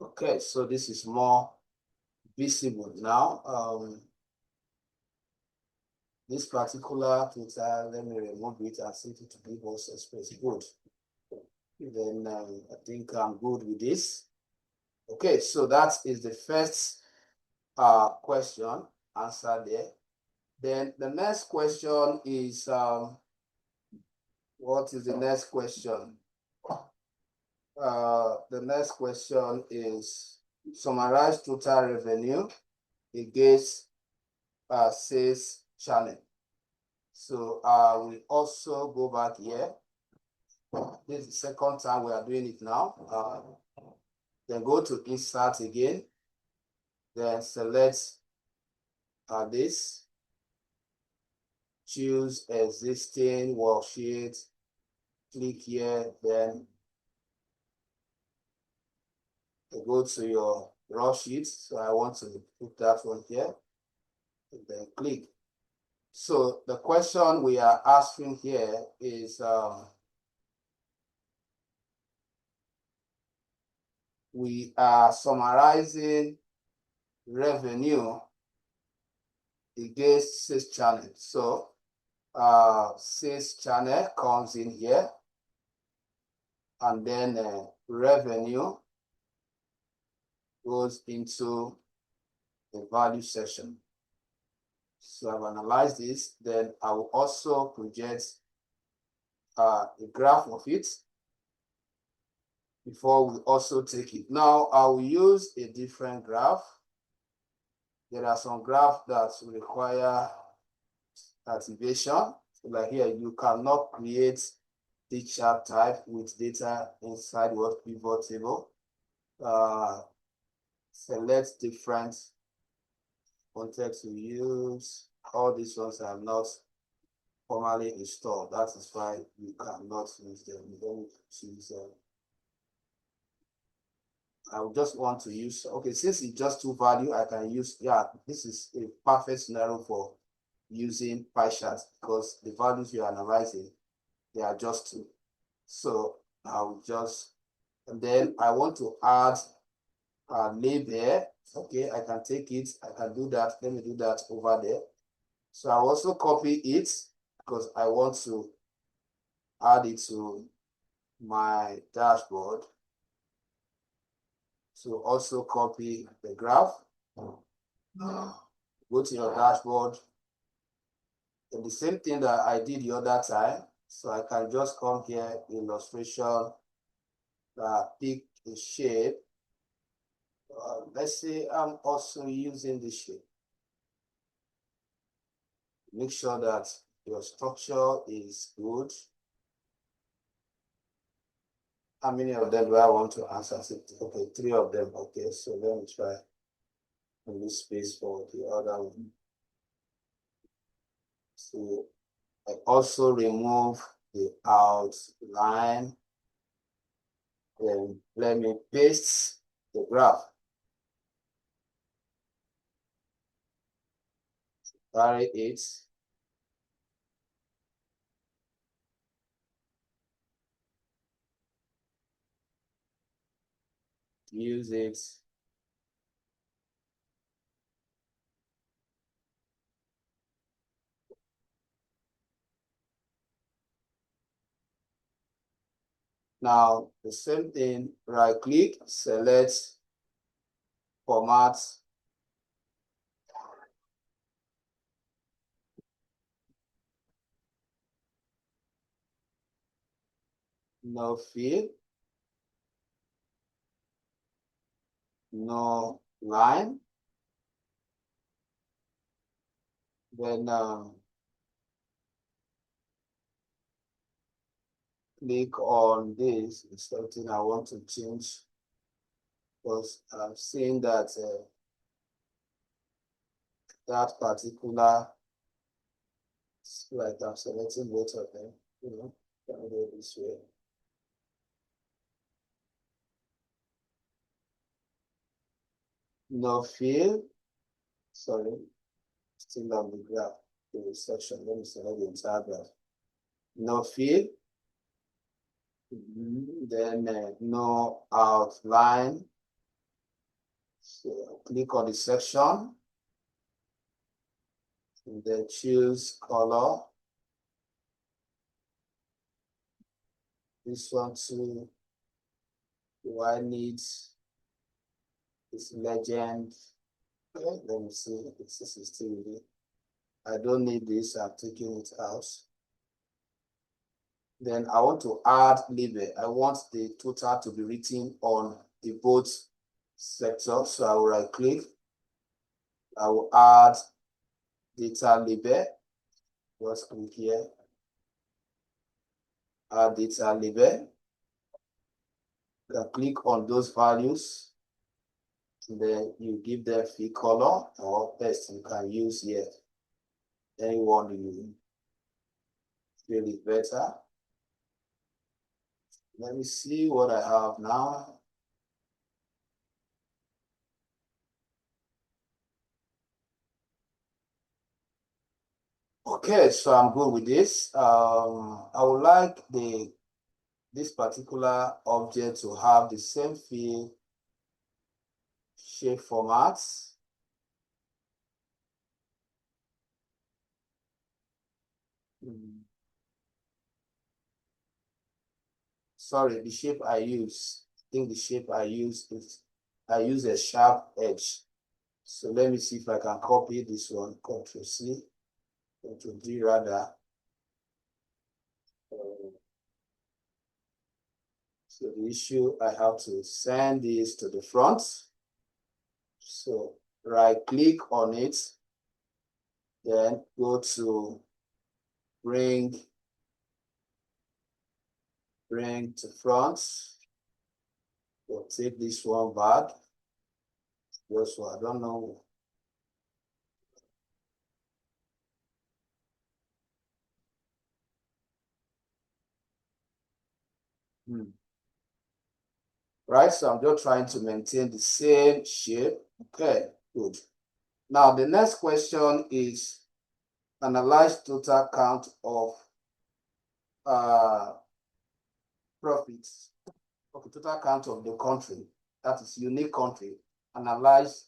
Okay, so this is more visible now. This particular filter, let me remove it and set it to give us a space. Good. Then I think I'm good with this. Okay, so that is the first question answered there. Then the next question is, what is the next question? The next question is summarize total revenue against sales channel. So we also go back here. This is the second time we are doing it now. Then go to insert again. Then select this. Choose existing worksheet. Click here. Then You go to your raw sheet. So I want to put that one here and then click. So the question we are asking here is we are summarizing revenue against sales channel. So sales channel comes in here, and then revenue goes into the value section. So I've analyzed this. Then I will also project a graph of it before we also take it. Now I will use a different graph. There are some graphs that require activation. Like here, you cannot create the chart type with data inside what pivot table. Select different context to use. All these ones are not formally installed. That is why you cannot use them. You don't choose them. I would just want to use, okay, since it's just two value, I can use, yeah, this is a perfect scenario for using pie charts because the values you're analyzing, they are just two. So I'll just, and then I want to add a label. Okay, I can take it, I can do that. Let me do that over there. So I also copy it because I want to add it to my dashboard. So also copy the graph. Go to your dashboard. And the same thing that I did the other time. So I can just come here, illustration, pick a shape. Let's say I'm also using this shape. Make sure that your structure is good. How many of them do I want to answer? Okay, 3 of them. Okay, so let me try and leave space for the other one. So I also remove the outline. Then let me paste the graph. Vary it. Use it. Now, the same thing, right click, select, format. No field, no line. Then click on this. It's something I want to change because I'm seeing that that particular, like I'm selecting both of them, you know, can go this way. No field, sorry, still on the graph, the section. Let me select the entire graph. No field. Then no outline. So click on the section and then choose color. This one too. Do I need this legend? Okay, let me see if this is still with it. I don't need this. I'm taking it out. Then I want to add label. I want the total to be written on the both sectors. So I will right click. I will add data label. Just click here. Add data label. You can click on those values. And then you give them field color or best you can use here. Anyone you feel it better. Let me see what I have now. Okay, so I'm good with this. I would like this particular object to have the same field shape formats. Sorry, the shape I use. I think the shape I use is I use a sharp edge. So let me see if I can copy this one. Ctrl C, Ctrl D rather. So the issue, I have to send this to the front. So right click on it, then go to bring to front. We'll take this one back. Just so I don't know. Right, so I'm just trying to maintain the same shape. Okay, good. Now the next question is analyze total count of profits. Okay, total count of the country. That is unique country. Analyze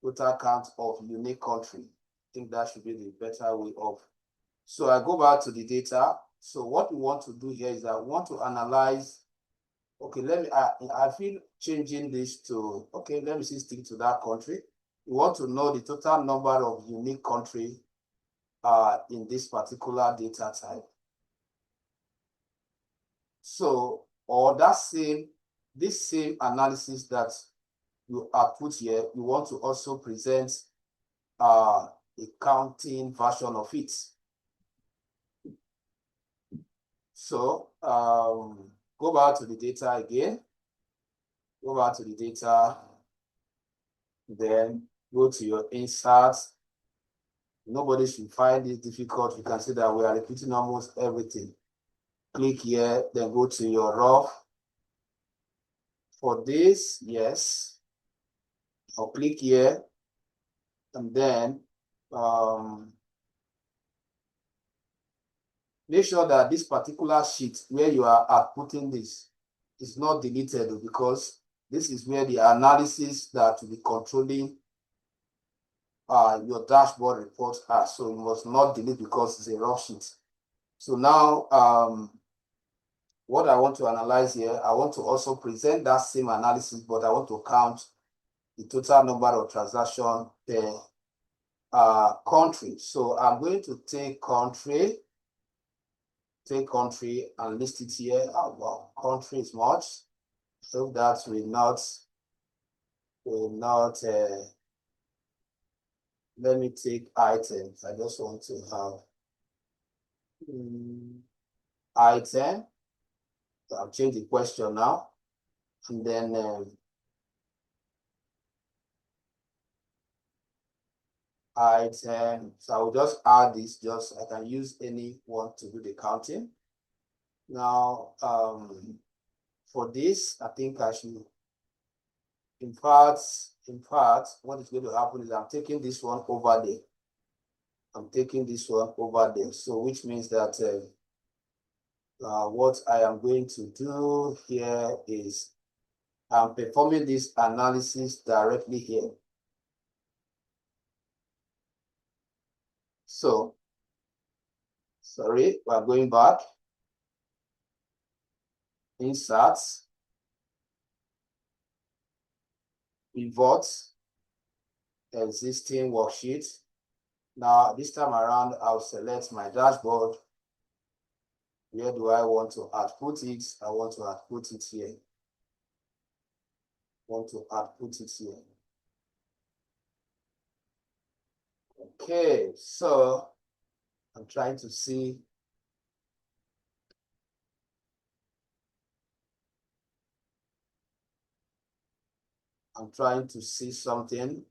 total count of unique country. I think that should be the better way of. So I go back to the data. So what we want to do here is that we want to analyze. Okay, I feel changing this to, okay, let me see, stick to that country. We want to know the total number of unique country in this particular data type. So, or this same analysis that you are put here, you want to also present a counting version of it. So, go back to the data again. Go back to the data, then go to your inserts. Nobody should find this difficult. You can see that we are repeating almost everything. Click here, then go to your rough. For this, yes. I'll click here, and then make sure that this particular sheet where you are putting this is not deleted, because this is where the analysis that will be controlling your dashboard reports are. So you must not delete because it's a raw sheet. So now, what I want to analyze here, I want to also present that same analysis, but I want to count the total number of transactions per country. So I'm going to take country and list it here. Oh, well, country is much, so that will not let me take items. I just want to have item. So I'll change the question now, and then item. So I will just add this. Just I can use any one to do the counting. Now, for this, I think I should. In part, what is going to happen is I'm taking this one over there. I'm taking this one over there. So which means that what I am going to do here is I'm performing this analysis directly here. So, sorry, we're going back. Inserts, pivot, existing worksheet. Now, this time around, I'll select my dashboard. Where do I want to output it? I want to output it here. Okay, so I'm trying to see. I'm trying to see something.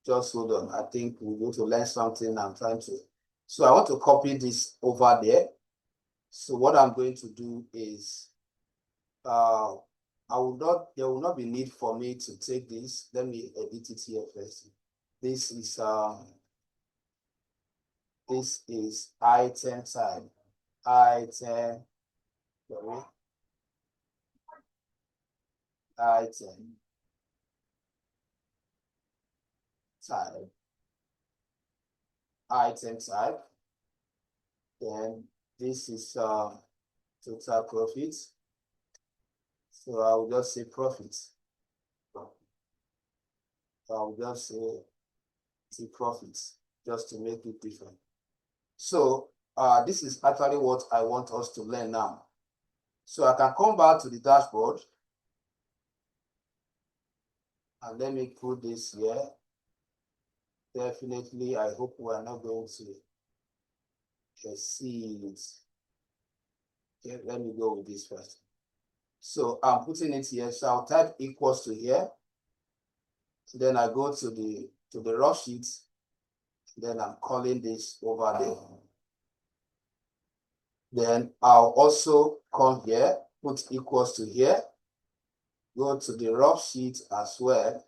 Just hold on. I think we're going to learn something. I'm trying to. So I want to copy this over there. So what I'm going to do is, there will not be need for me to take this. Let me edit it here first. This is this is item type. Item, sorry. Item type. Item type. Then this is total profit. So I will just say profit. I will just say profits just to make it different. So this is actually what I want us to learn now. So I can come back to the dashboard and let me put this here. Definitely, I hope we are not going to see it. Okay, let me go with this first. So I'm putting it here. So I'll type equals to here. Then I go to the raw sheet. Then I'm calling this over there. Then I'll also come here, put equals to here. Go to the raw sheet as well.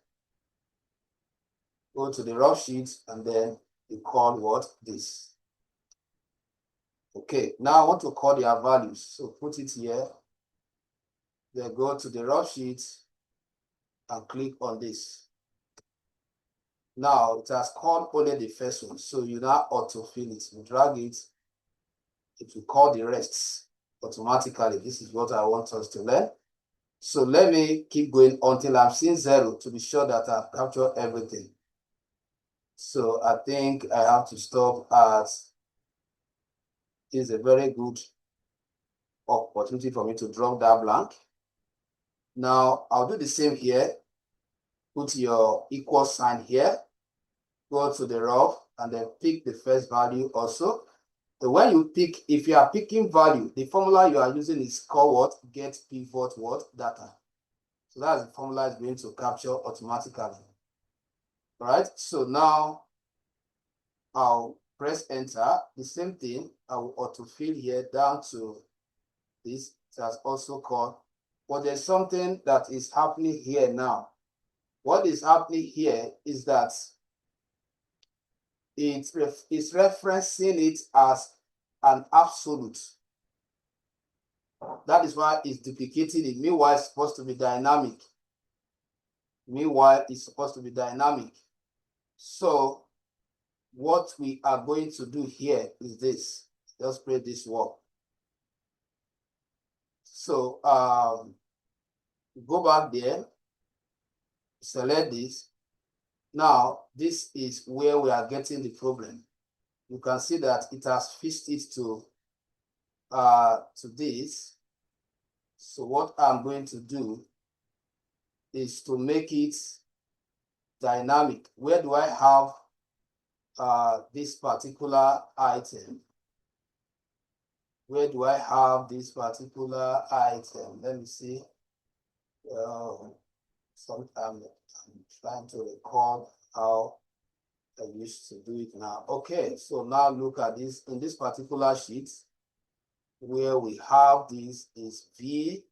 Go to the raw sheet and then you call what? This. Okay, now I want to call their values. So put it here. Then go to the raw sheet and click on this. Now it has called only the first one. So you now autofill it. You drag it. It will call the rest automatically. This is what I want us to learn. So let me keep going until I'm seeing 0 to be sure that I've captured everything. So I think I have to stop at, this is a very good opportunity for me to drop that blank. Now I'll do the same here. Put your equal sign here. Go to the row and then pick the first value also. So when you pick, if you are picking value, the formula you are using is called what? Get pivot what? Data. So that's the formula is going to capture automatically. All right. So now I'll press enter. The same thing, I will autofill here down to this. It has also called, but there's something that is happening here now. What is happening here is that it's referencing it as an absolute. That is why it's duplicating it. Meanwhile, it's supposed to be dynamic. So what we are going to do here is this. Just play this word. So go back there, select this. Now, this is where we are getting the problem. You can see that it has fixed it to this. So what I'm going to do is to make it dynamic. Where do I have this particular item? Where do I have this particular item? Let me see. I'm trying to recall how I used to do it now. Okay, so now look at this. In this particular sheet, where we have this is V.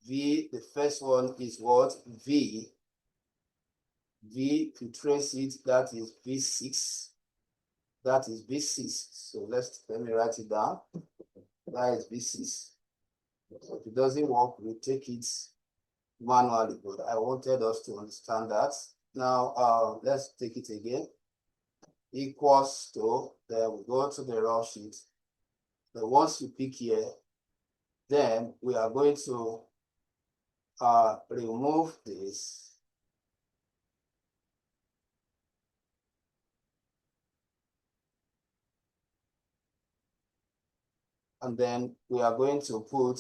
The first one is what? V. If you trace it, that is V6. That is V6. So let me write it down. That is V6. So if it doesn't work, we take it manually, but I wanted us to understand that. Now, let's take it again. Equals to, then we go to the raw sheet. Then once you pick here, then we are going to remove this. And then we are going to put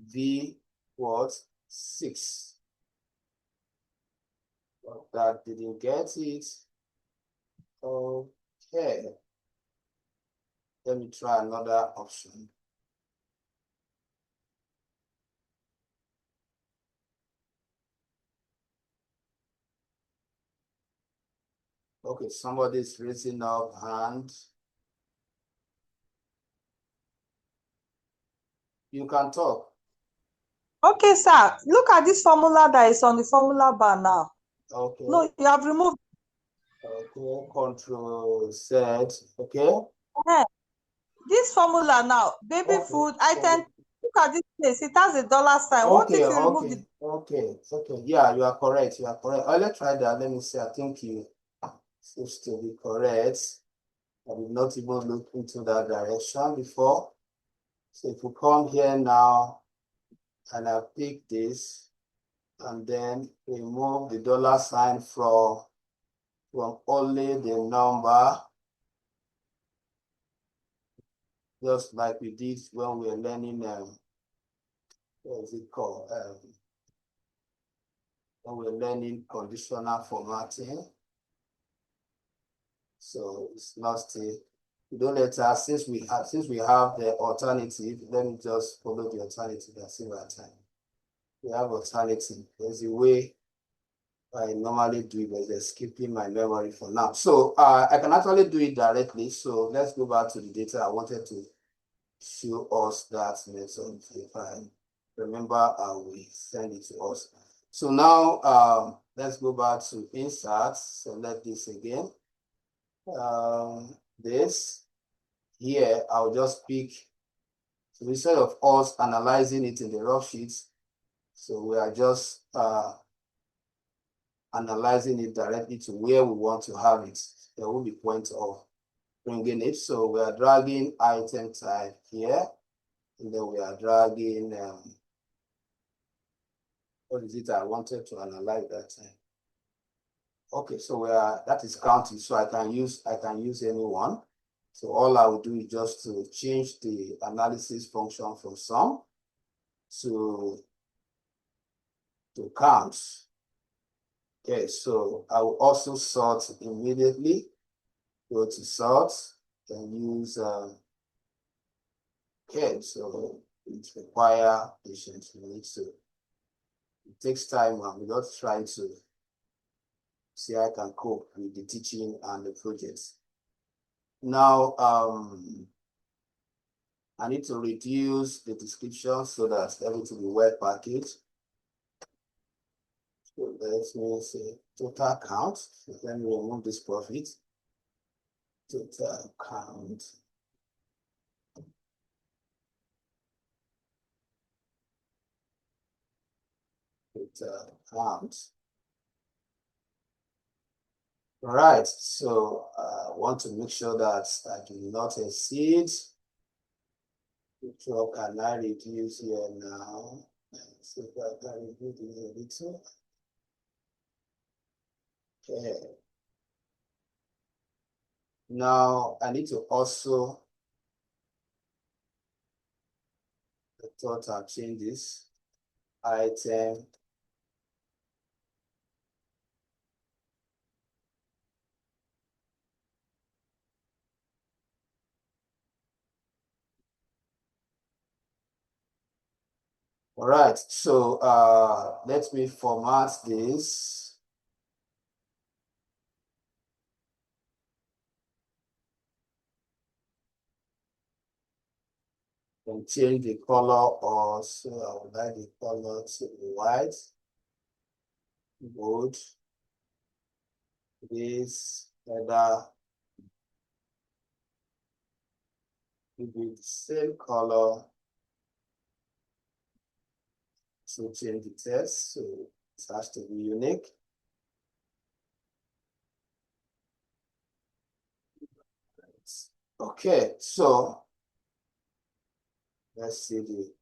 V what? 6. That didn't get it. Okay. Let me try another option. Okay, somebody is raising up hand. You can talk. Okay, sir. Look at this formula that is on the formula bar now. Okay. No, you have removed. Okay, Control Z. Okay. This formula now, baby Okay. food, item, look at this place. It has a dollar sign. What Okay, if you remove the okay. Yeah, you are correct. You are correct. Oh, let's try that. Let me see. I think you seems to be correct. I did not even look into that direction before. So if you come here now and I pick this and then remove the dollar sign from only the number, just like we did when we were learning what is it called? When we were learning conditional formatting. So it's not still. You don't let us, since we have the alternative, let me just follow the alternative and see what time. We have alternative. There's a way I normally do it, but it's skipping my memory for now. So I can actually do it directly. So let's go back to the data. I wanted to show us that method. If I remember, I will send it to us. So now let's go back to insert. Select this again. This here, I'll just pick. So instead of us analyzing it in the rough sheets, so we are just analyzing it directly to where we want to have it. There will be point of bringing it. So we are dragging item type here, and then we are dragging what is it I wanted to analyze that time. Okay, so that is counting. So I can use any one. So all I will do is just to change the analysis function from sum to count. Okay, so I will also sort immediately. Go to sort and use okay, so it requires patience. It takes time. I'm just trying to see how I can cope with the teaching and the projects. Now I need to reduce the description so that everything will be well packaged. So let me say total count. So let me remove this profit. Total count. Total count. All right, so I want to make sure that I do not exceed. Which one can I reduce here now? See if I can reduce this a little. Okay. Now I need to also, I thought I'll change this item. All right, so let me format this. And change the color also. I would like the color to be white, gold. This header will be the same color. So change the text, so it has to be unique. Okay, so let's see the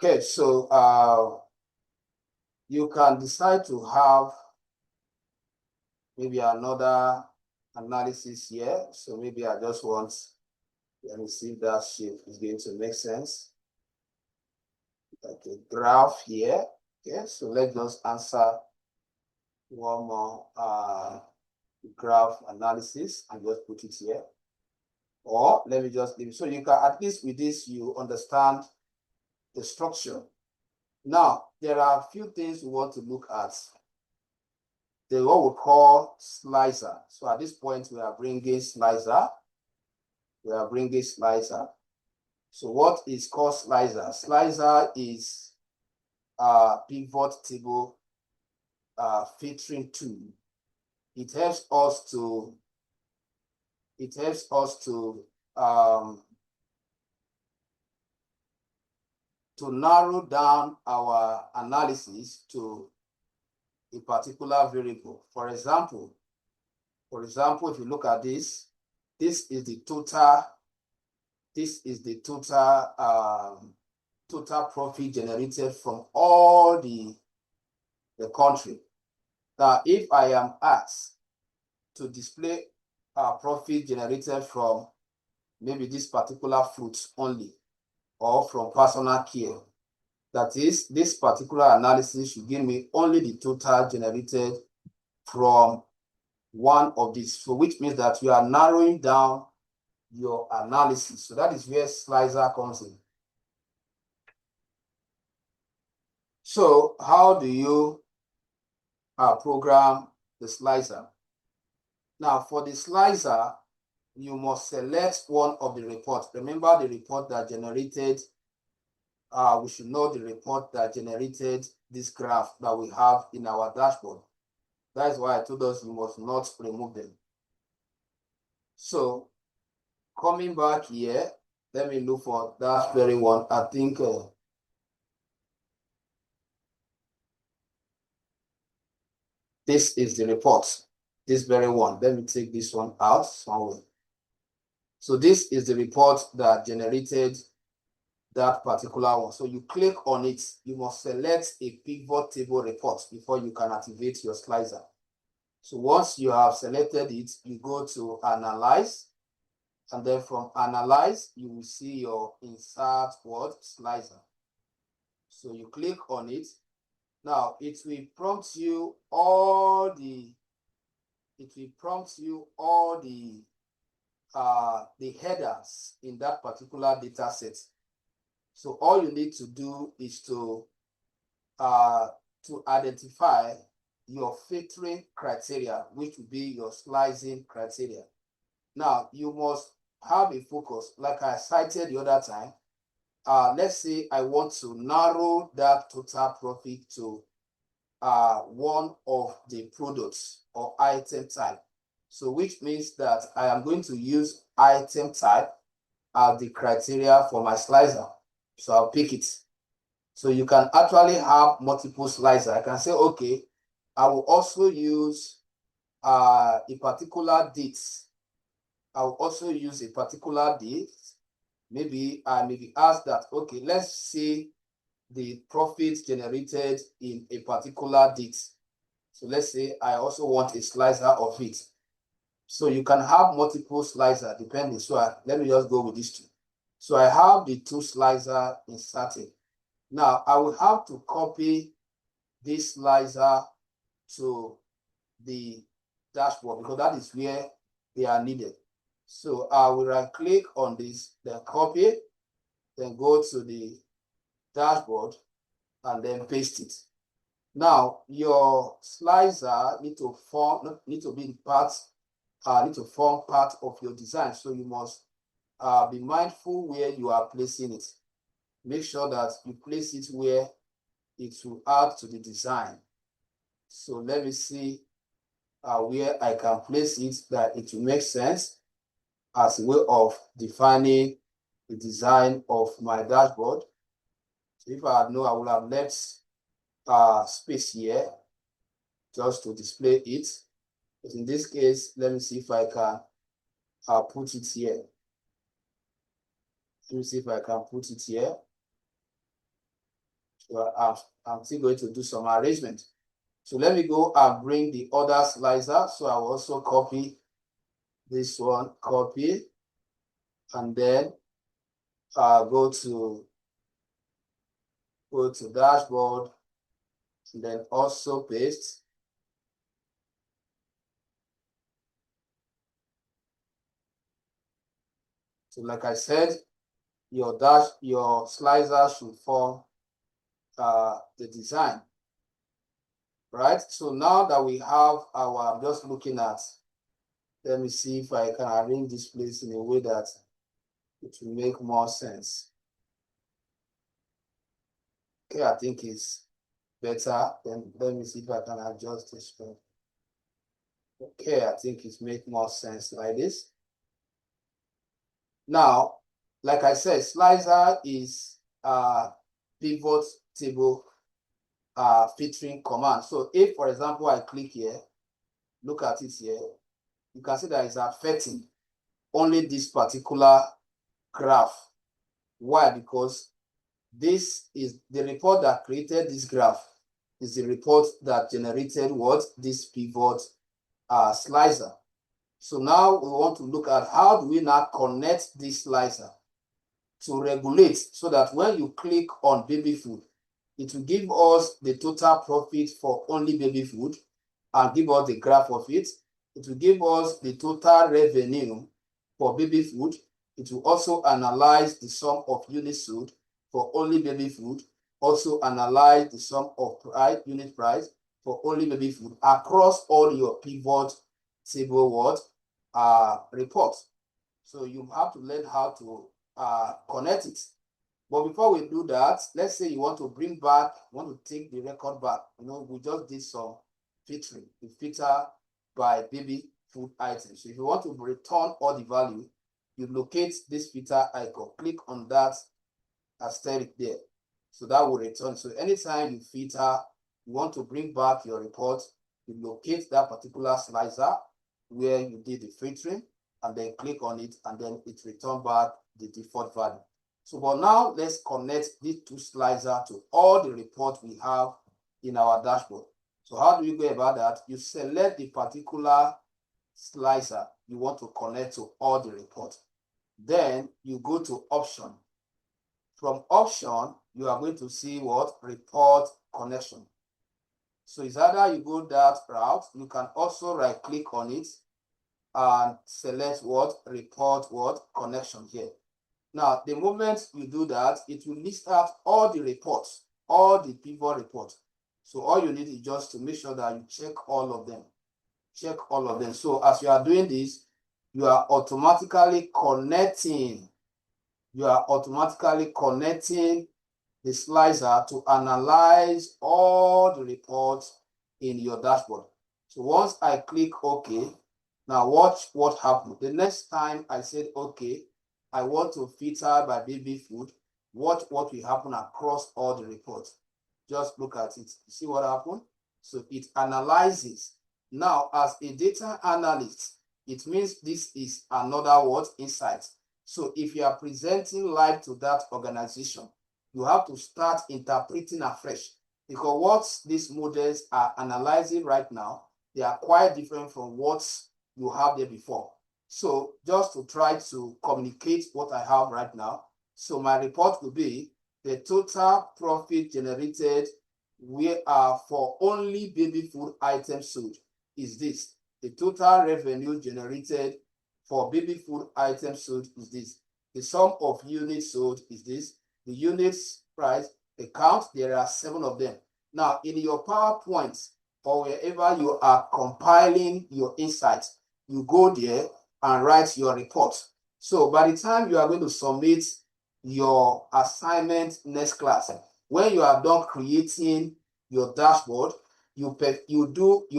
okay, so you can decide to have maybe another analysis here. So maybe I just want, let me see if that shape is going to make sense. Like a graph here. Okay, so let's just answer one more graph analysis and just put it here. Or let me just leave it. So you can, at least with this, you understand the structure. Now, there are a few things we want to look at. The what we call slicer. So at this point, we are bringing slicer. So what is called slicer? Slicer is a pivot table filtering tool. It helps us to narrow down our analysis to a particular variable. For example, if you look at this, this is the total total profit generated from all the country. Now, if I am asked to display profit generated from maybe this particular fruit only, or from personal care, that is, this particular analysis should give me only the total generated from one of these. So which means that you are narrowing down your analysis. So that is where slicer comes in. So how do you program the slicer? Now, for the slicer, you must select one of the reports. Remember the report that generated, we should know the report that generated this graph that we have in our dashboard. That is why I told us you must not remove them. So coming back here, let me look for that very one. I think this is the report, this very one. Let me take this one out somewhere. So this is the report that generated that particular one. So you click on it, you must select a pivot table report before you can activate your slicer. So once you have selected it, you go to Analyze, and then from Analyze, you will see your Insert Word Slicer. So you click on it. Now it will prompt you all the headers in that particular data set. So all you need to do is to identify your filtering criteria, which will be your slicing criteria. Now, you must have a focus, like I cited the other time. Let's say I want to narrow that total profit to one of the products or item type. So which means that I am going to use item type as the criteria for my slicer. So I'll pick it. So you can actually have multiple slicers. I can say, okay, I will also use a particular date. I will also use a particular date. Maybe I may be asked that, okay, let's see the profit generated in a particular date. So let's say I also want a slicer of it. So you can have multiple slicers depending. So let me just go with these two. So I have the two slicers inserted. Now I will have to copy this slicer to the dashboard because that is where they are needed. So I will right click on this, then copy, then go to the dashboard and then paste it. Now your slicer need to form part of your design. So you must be mindful where you are placing it. Make sure that you place it where it will add to the design. So let me see where I can place it that it will make sense as a way of defining the design of my dashboard. So if I had known, I would have left space here just to display it. But in this case, let me see if I can put it here. Let me see if I can put it here. So I'm still going to do some arrangement. So let me go and bring the other slicer. So I will also copy this one, copy, and then go to dashboard, and then also paste. So like I said, your slicer should form the design. Right? So now that we have I'm just looking at, let me see if I can arrange this place in a way that it will make more sense. Okay, I think it's better. Then let me see if I can adjust this one. Okay, I think it makes more sense like this. Now, like I said, slicer is a pivot table featuring command. So if, for example, I click here, look at it here, you can see that it's affecting only this particular graph. Why? Because this is the report that created this graph is the report that generated what? This pivot slicer. So now we want to look at how do we now connect this slicer to regulate so that when you click on baby food, it will give us the total profit for only baby food and give us the graph of it. It will give us the total revenue for baby food. It will also analyze the sum of units sold for only baby food, also analyze the sum of unit price for only baby food across all your pivot table reports. So you have to learn how to connect it. But before we do that, let's say you want to bring back, want to take the record back. You know, we just did some filtering, the filter by baby food items. So if you want to return all the value, you locate this filter icon, click on that asterisk there. So that will return. So anytime you filter, you want to bring back your report, you locate that particular slicer where you did the filtering and then click on it and then it returns back the default value. So but now let's connect these two slicers to all the reports we have in our dashboard. So how do you go about that? You select the particular slicer you want to connect to all the reports. Then you go to option. From option, you are going to see what? Report connection. So it's either you go that route, you can also right click on it and select what? Report what? Connection here. Now, the moment you do that, it will list out all the reports, all the pivot reports. So all you need is just to make sure that you check all of them. Check all of them. So as you are doing this, you are automatically connecting. You are automatically connecting the slicer to analyze all the reports in your dashboard. So once I click OK, now watch what happened. The next time I said OK, I want to filter by baby food. Watch what will happen across all the reports. Just look at it. You see what happened? So it analyzes. Now, as a data analyst, it means this is another what? Insight. So if you are presenting live to that organization, you have to start interpreting afresh because what these models are analyzing right now, they are quite different from what you have there before. So just to try to communicate what I have right now. So my report will be the total profit generated for only baby food items sold is this. The total revenue generated for baby food items sold is this. The sum of units sold is this. The units price, the count, there are 7 of them. Now, in your PowerPoint or wherever you are compiling your insights, you go there and write your report. So by the time you are going to submit your assignment next class, when you are done creating your dashboard, you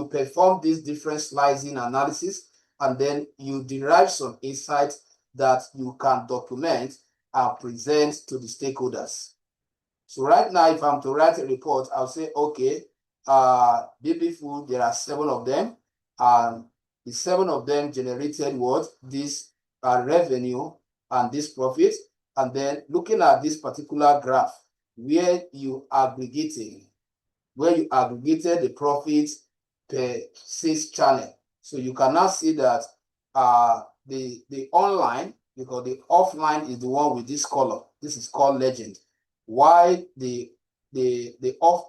perform this different slicing analysis, and then you derive some insights that you can document and present to the stakeholders. So right now, if I'm to write a report, I'll say, okay, baby food, there are 7 of them, and the 7 of them generated what? This revenue and this profit. And then looking at this particular graph where you aggregated the profits per sales channel. So you can now see that the online, because the offline is the one with this color. This is called legend. Why the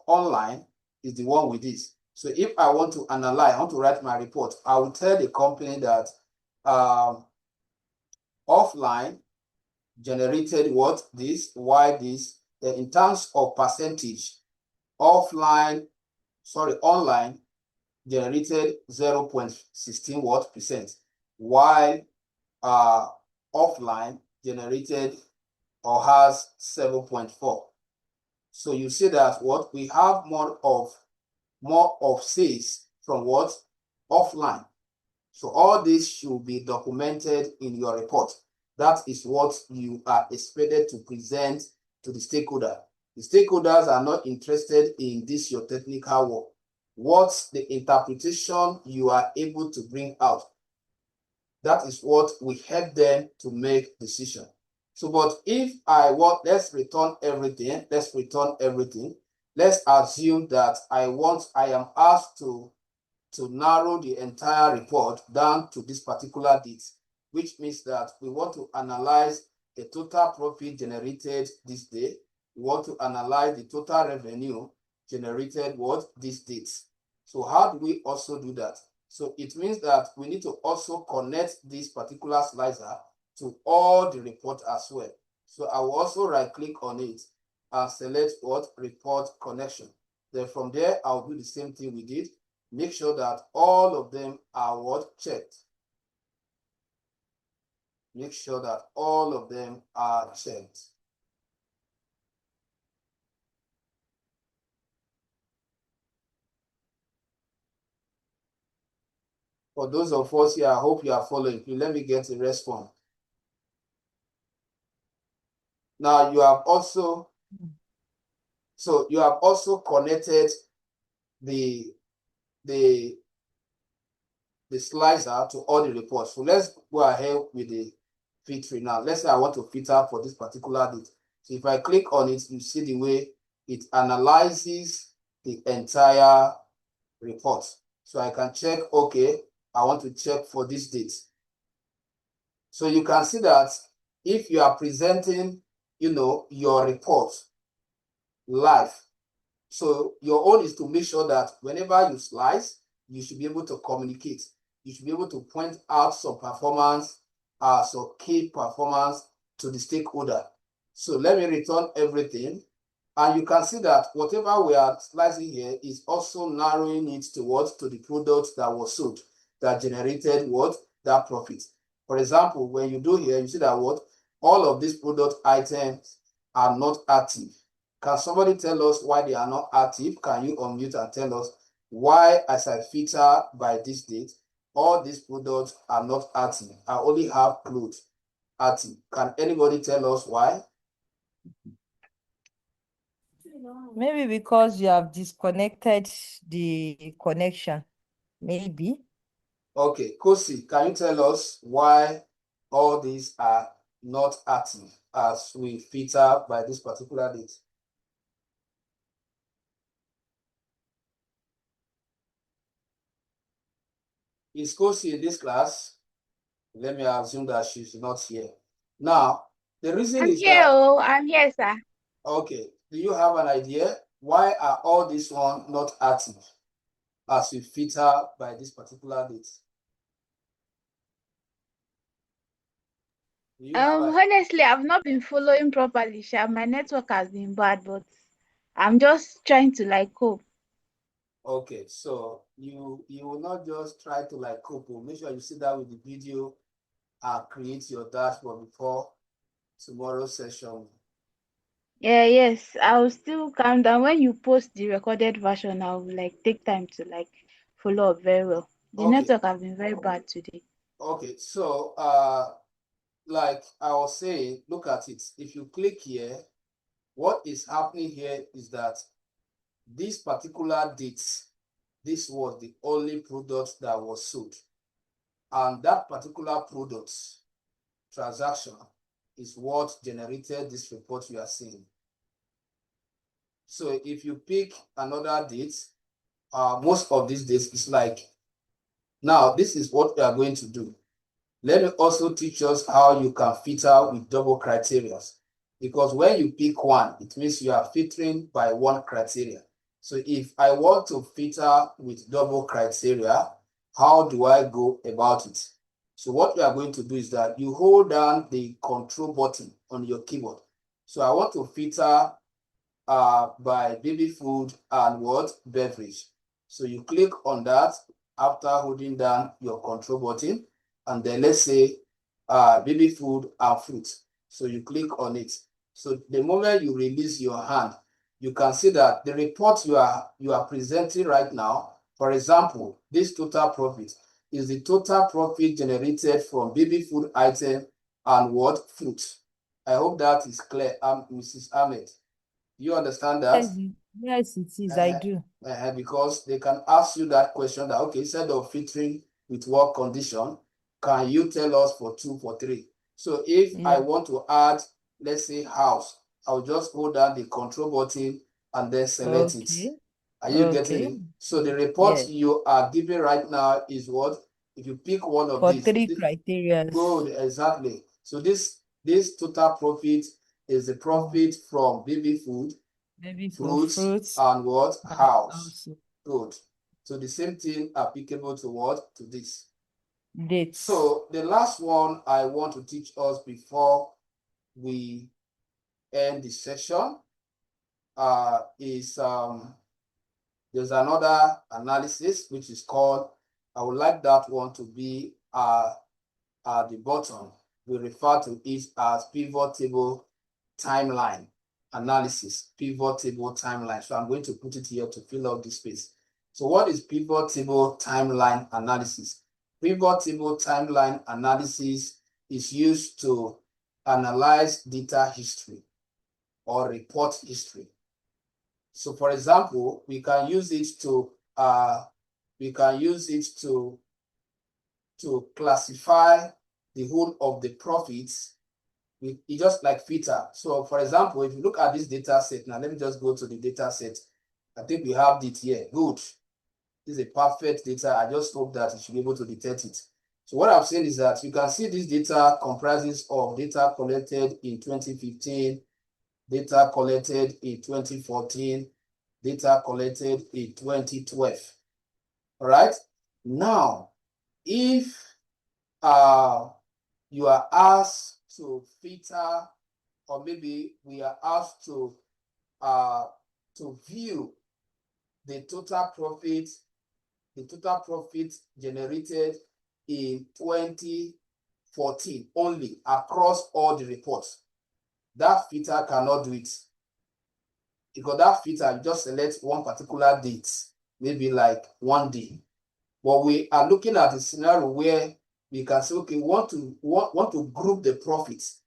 online is the one with this. So if I want to analyze, I want to write my report, I will tell the company that offline generated what? This, why this. Then in terms of percentage, online generated 0.16 what percent, while offline generated or has 7.4. So you see that what we have more of sales from what? Offline. So all this should be documented in your report. That is what you are expected to present to the stakeholder. The stakeholders are not interested in this, your technical work. What's the interpretation you are able to bring out? That is what will help them to make decision. So, but if I want, let's return everything. Let's assume that I am asked to narrow the entire report down to this particular date, which means that we want to analyze the total profit generated this day. We want to analyze the total revenue generated this date. So how do we also do that? So it means that we need to also connect this particular slicer to all the report as well. So I will also right click on it and select report connection. Then from there, I'll do the same thing we did. Make sure that all of them are checked. Make sure that all of them are checked. For those of us here, I hope you are following. Please let me get a response. Now you have also, connected the slicer to all the reports. So let's go ahead with the filtering now. Let's say I want to filter for this particular date. So if I click on it, you see the way it analyzes the entire report. So I can check, okay, I want to check for this date. So you can see that if you are presenting, your report live, so your own is to make sure that whenever you slice, you should be able to communicate. You should be able to point out some performance, some key performance to the stakeholder. So let me return everything. And you can see that whatever we are slicing here is also narrowing it towards to the product that was sold, that generated that profit. For example, when you do here, you see that all of these product items are not active. Can somebody tell us why they are not active? Can you unmute and tell us why, as I filter by this date, all these products are not active? I only have clothes active. Can anybody tell us why? Maybe because you have disconnected the connection. Maybe. Okay, Kosi, can you tell us why all these are not active as we filter by this particular date? Is Kosi in this class? Let me assume that she's not here. Now, the reason I'm is here, that, I'm here, sir. okay, do you have an idea? Why are all these ones not active as we filter by this particular date? Do you have Honestly, I've not been following properly, Sha. My network has been bad, but I'm just trying to cope. Okay, so you will not just try to cope. Make sure you sit down with the video and create your dashboard before tomorrow's session. Yeah, yes, I'll still calm down. When you post the recorded version, I'll take time to follow up very well. The Okay. network has been very bad today. Okay, so like I was saying, look at it. If you click here, what is happening here is that this particular date, this was the only product that was sold. And that particular product transaction is what generated this report you are seeing. So if you pick another date, most of these days is now this is what we are going to do. Let me also teach us how you can filter with double criteria. Because when you pick one, it means you are filtering by one criteria. So if I want to filter with double criteria, how do I go about it? So what we are going to do is that you hold down the control button on your keyboard. So I want to filter by baby food and beverage. So you click on that after holding down your control button, and then let's say baby food and fruit. So you click on it. So the moment you release your hand, you can see that the report you are presenting right now, for example, this total profit is the total profit generated from baby food item and what? Fruit. I hope that is clear, Mrs. Ahmed. You understand that? Yes, it is. I do. Because they can ask you that question that, okay, instead of filtering with what condition, can you tell us for 2, for 3? So if I want to add, let's say house, I'll just hold down the control button and then select it. Are you getting it? So the report you are giving right now is what? If you pick one of For these. 3 criteria. Good, exactly. So this total profit is the profit from baby food, fruits, and what? House. Good. So the same thing applicable to what? To this. Dates. So the last one I want to teach us before we end the session is there's another analysis which is called, I would like that one to be at the bottom. We refer to it as pivot table timeline analysis, pivot table timeline. So I'm going to put it here to fill up the space. So what is pivot table timeline analysis? Pivot table timeline analysis is used to analyze data history or report history. So for example, we can use it to classify the whole of the profits. It's just like filter. So for example, if you look at this data set, now let me just go to the data set. I think we have it here. Good. This is a perfect data. I just hope that you should be able to detect it. So what I'm saying is that you can see this data comprises of data collected in 2015, data collected in 2014, data collected in 2012. All right. Now, if you are asked to filter, or maybe we are asked to view the total profit generated in 2014 only across all the reports, that filter cannot do it. Because that filter just select one particular date, maybe like 1 day. But we are looking at a scenario where we can say, okay, want to group the profits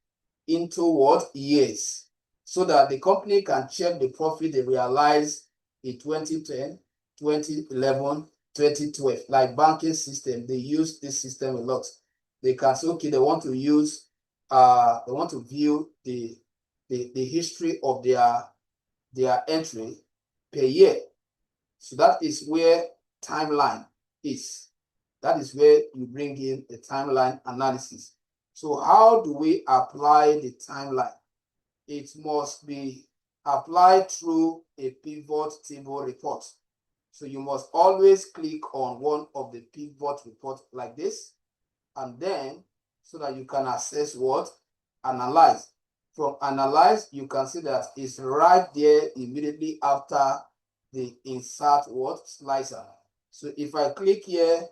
into what? Years, so that the company can check the profit they realized in 2010, 2011, 2012. Like banking system, they use this system a lot. They can say, okay, they want to use, they want to view the history of their entry per year. So that is where timeline is. That is where you bring in the timeline analysis. So how do we apply the timeline? It must be applied through a pivot table report. So you must always click on one of the pivot reports like this, and then so that you can access what? Analyze. From analyze, you can see that it's right there immediately after the insert what? Slicer. So if I click here,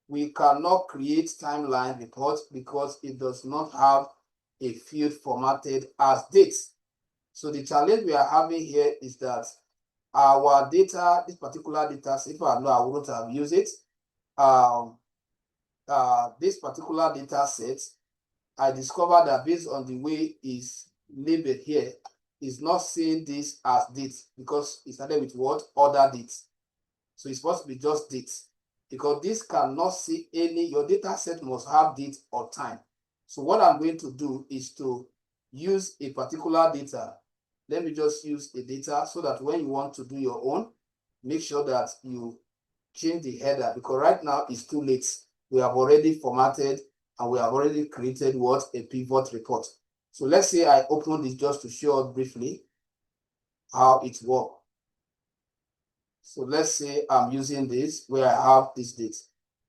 we cannot create timeline report because it does not have a field formatted as dates. So the challenge we are having here is that our data, this particular data, if I know I wouldn't have used it, this particular data set, I discovered that based on the way it's labeled here, is not seeing this as dates because it started with what? Other dates. So it's supposed to be just dates, because this cannot see any, your data set must have date or time. So what I'm going to do is to use a particular data. Let me just use a data so that when you want to do your own, make sure that you change the header, because right now it's too late. We have already formatted and we have already created what? A pivot report. So let's say I open this just to show us briefly how it works. So let's say I'm using this where I have this date.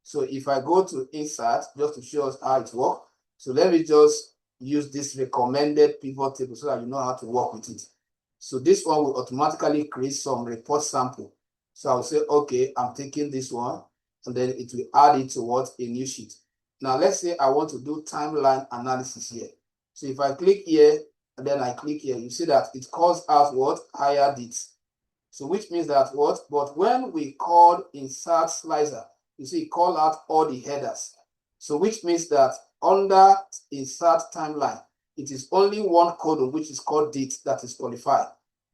So if I go to insert, just to show us how it works. So let me just use this recommended pivot table so that you know how to work with it. So this one will automatically create some report sample. So I'll say, okay, I'm taking this one, and then it will add it to what? A new sheet. Now let's say I want to do timeline analysis here. So if I click here and then I click here, you see that it calls out what? Higher dates. So which means that what? But when we call insert slicer, you see it call out all the headers. So which means that under insert timeline, it is only one column which is called date that is qualified.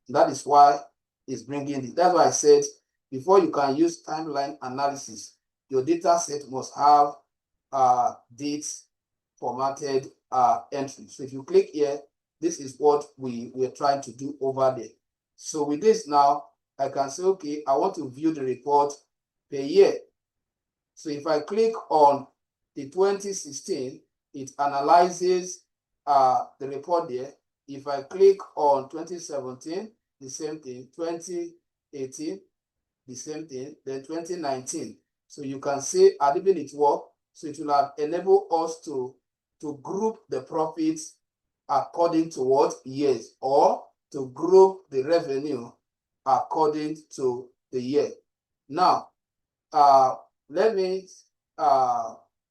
That is why it's bringing it. That's why I said before you can use timeline analysis, your data set must have dates formatted entry. So if you click here, this is what we're trying to do over there. So with this now, I can say, okay, I want to view the report per year. So if I click on the 2016, it analyzes the report there. If I click on 2017, the same thing, 2018, the same thing, then 2019. So you can see adding it work. So it will have enabled us to group the profits according to what years, or to group the revenue according to the year. Now, let me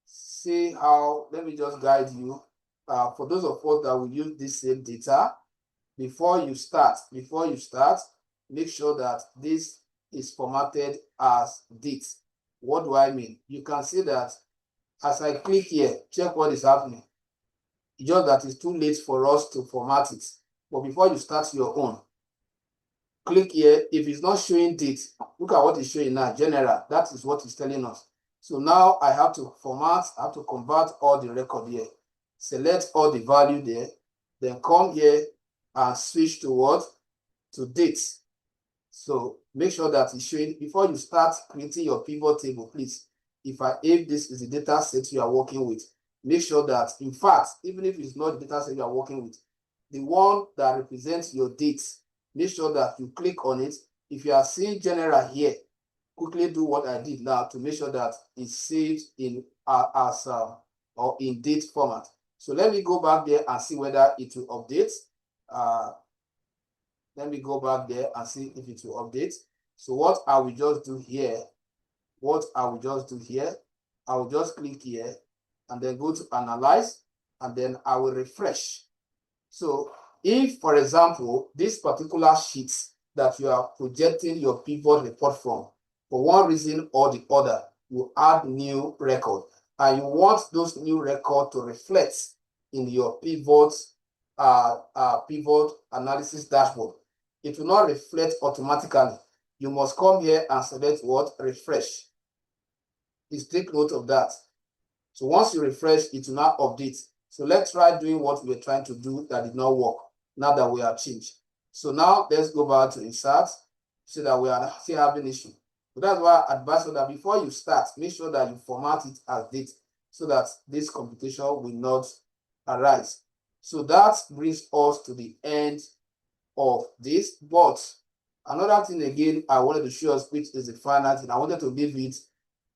see how, let me just guide you. For those of us that will use this same data, before you start, make sure that this is formatted as date. What do I mean? You can see that as I click here, check what is happening. It's just that it's too late for us to format it. But before you start your own, click here. If it's not showing date, look at what it's showing now, general. That is what it's telling us. So now I have to format, I have to convert all the record here. Select all the value there, then come here and switch to what? To dates. So make sure that it's showing, before you start creating your pivot table, please, if this is the data set you are working with, make sure that, in fact, even if it's not the data set you are working with, the one that represents your dates, make sure that you click on it. If you are seeing general here, quickly do what I did now to make sure that it's saved in or in date format. So let me go back there and see whether it will update. Let me go back there and see if it will update. So what I will just do here, I will just click here and then go to analyze, and then I will refresh. So if, for example, this particular sheet that you are projecting your pivot report from, for one reason or the other, you add new record, and you want those new records to reflect in your pivot analysis dashboard. It will not reflect automatically. You must come here and select what? Refresh. Please take note of that. So once you refresh, it will not update. So let's try doing what we were trying to do that did not work, now that we have changed. So now let's go back to insert, so that we are still having issue. So that's why I advise you that before you start, make sure that you format it as date, so that this computation will not arise. So that brings us to the end of this. But another thing again, I wanted to show us, which is the final thing. I wanted to leave it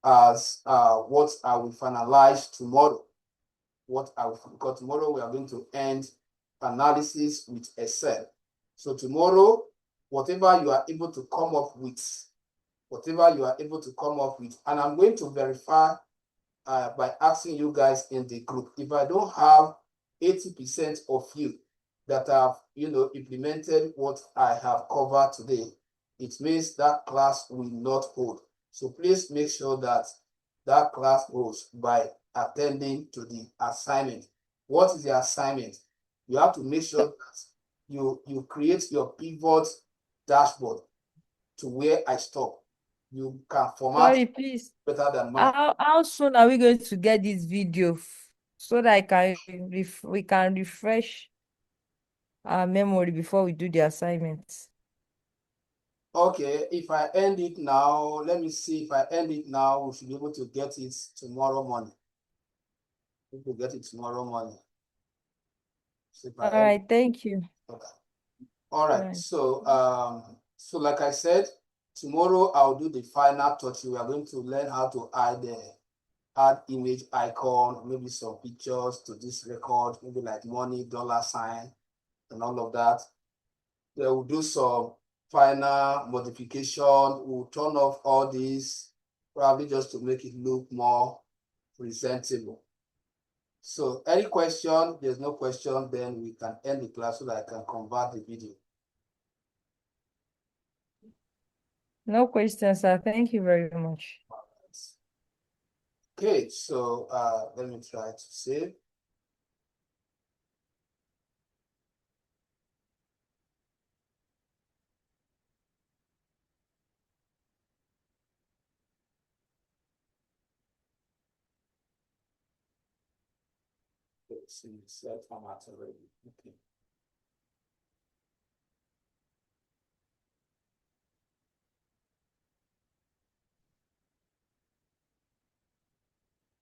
as what I will finalize tomorrow. Because tomorrow we are going to end analysis with Excel. So tomorrow, whatever you are able to come up with, and I'm going to verify by asking you guys in the group. If I don't have 80% of you that have, implemented what I have covered today, it means that class will not hold. So please make sure that that class holds by attending to the assignment. What is the assignment? You have to make sure that you create your pivot dashboard to where I stop. You can format. Sorry, please. Better than mine. How soon are we going to get this video so that we can refresh our memory before we do the assignments? Okay, if I end it now, let me see. If I end it now, we should be able to get it tomorrow morning. We will get it tomorrow morning. So All right, thank you. Okay. All right. So like I said, tomorrow I'll do the final touch. We are going to learn how to add image icon, maybe some pictures to this record, maybe like money, dollar sign, and all of that. Then we'll do some final modification. We'll turn off all these, probably just to make it look more presentable. So any question, there's no question, then we can end the class so that I can convert the video. No questions, sir. Thank you very much. Okay, so let me try to save. Okay, see, self format already. Okay.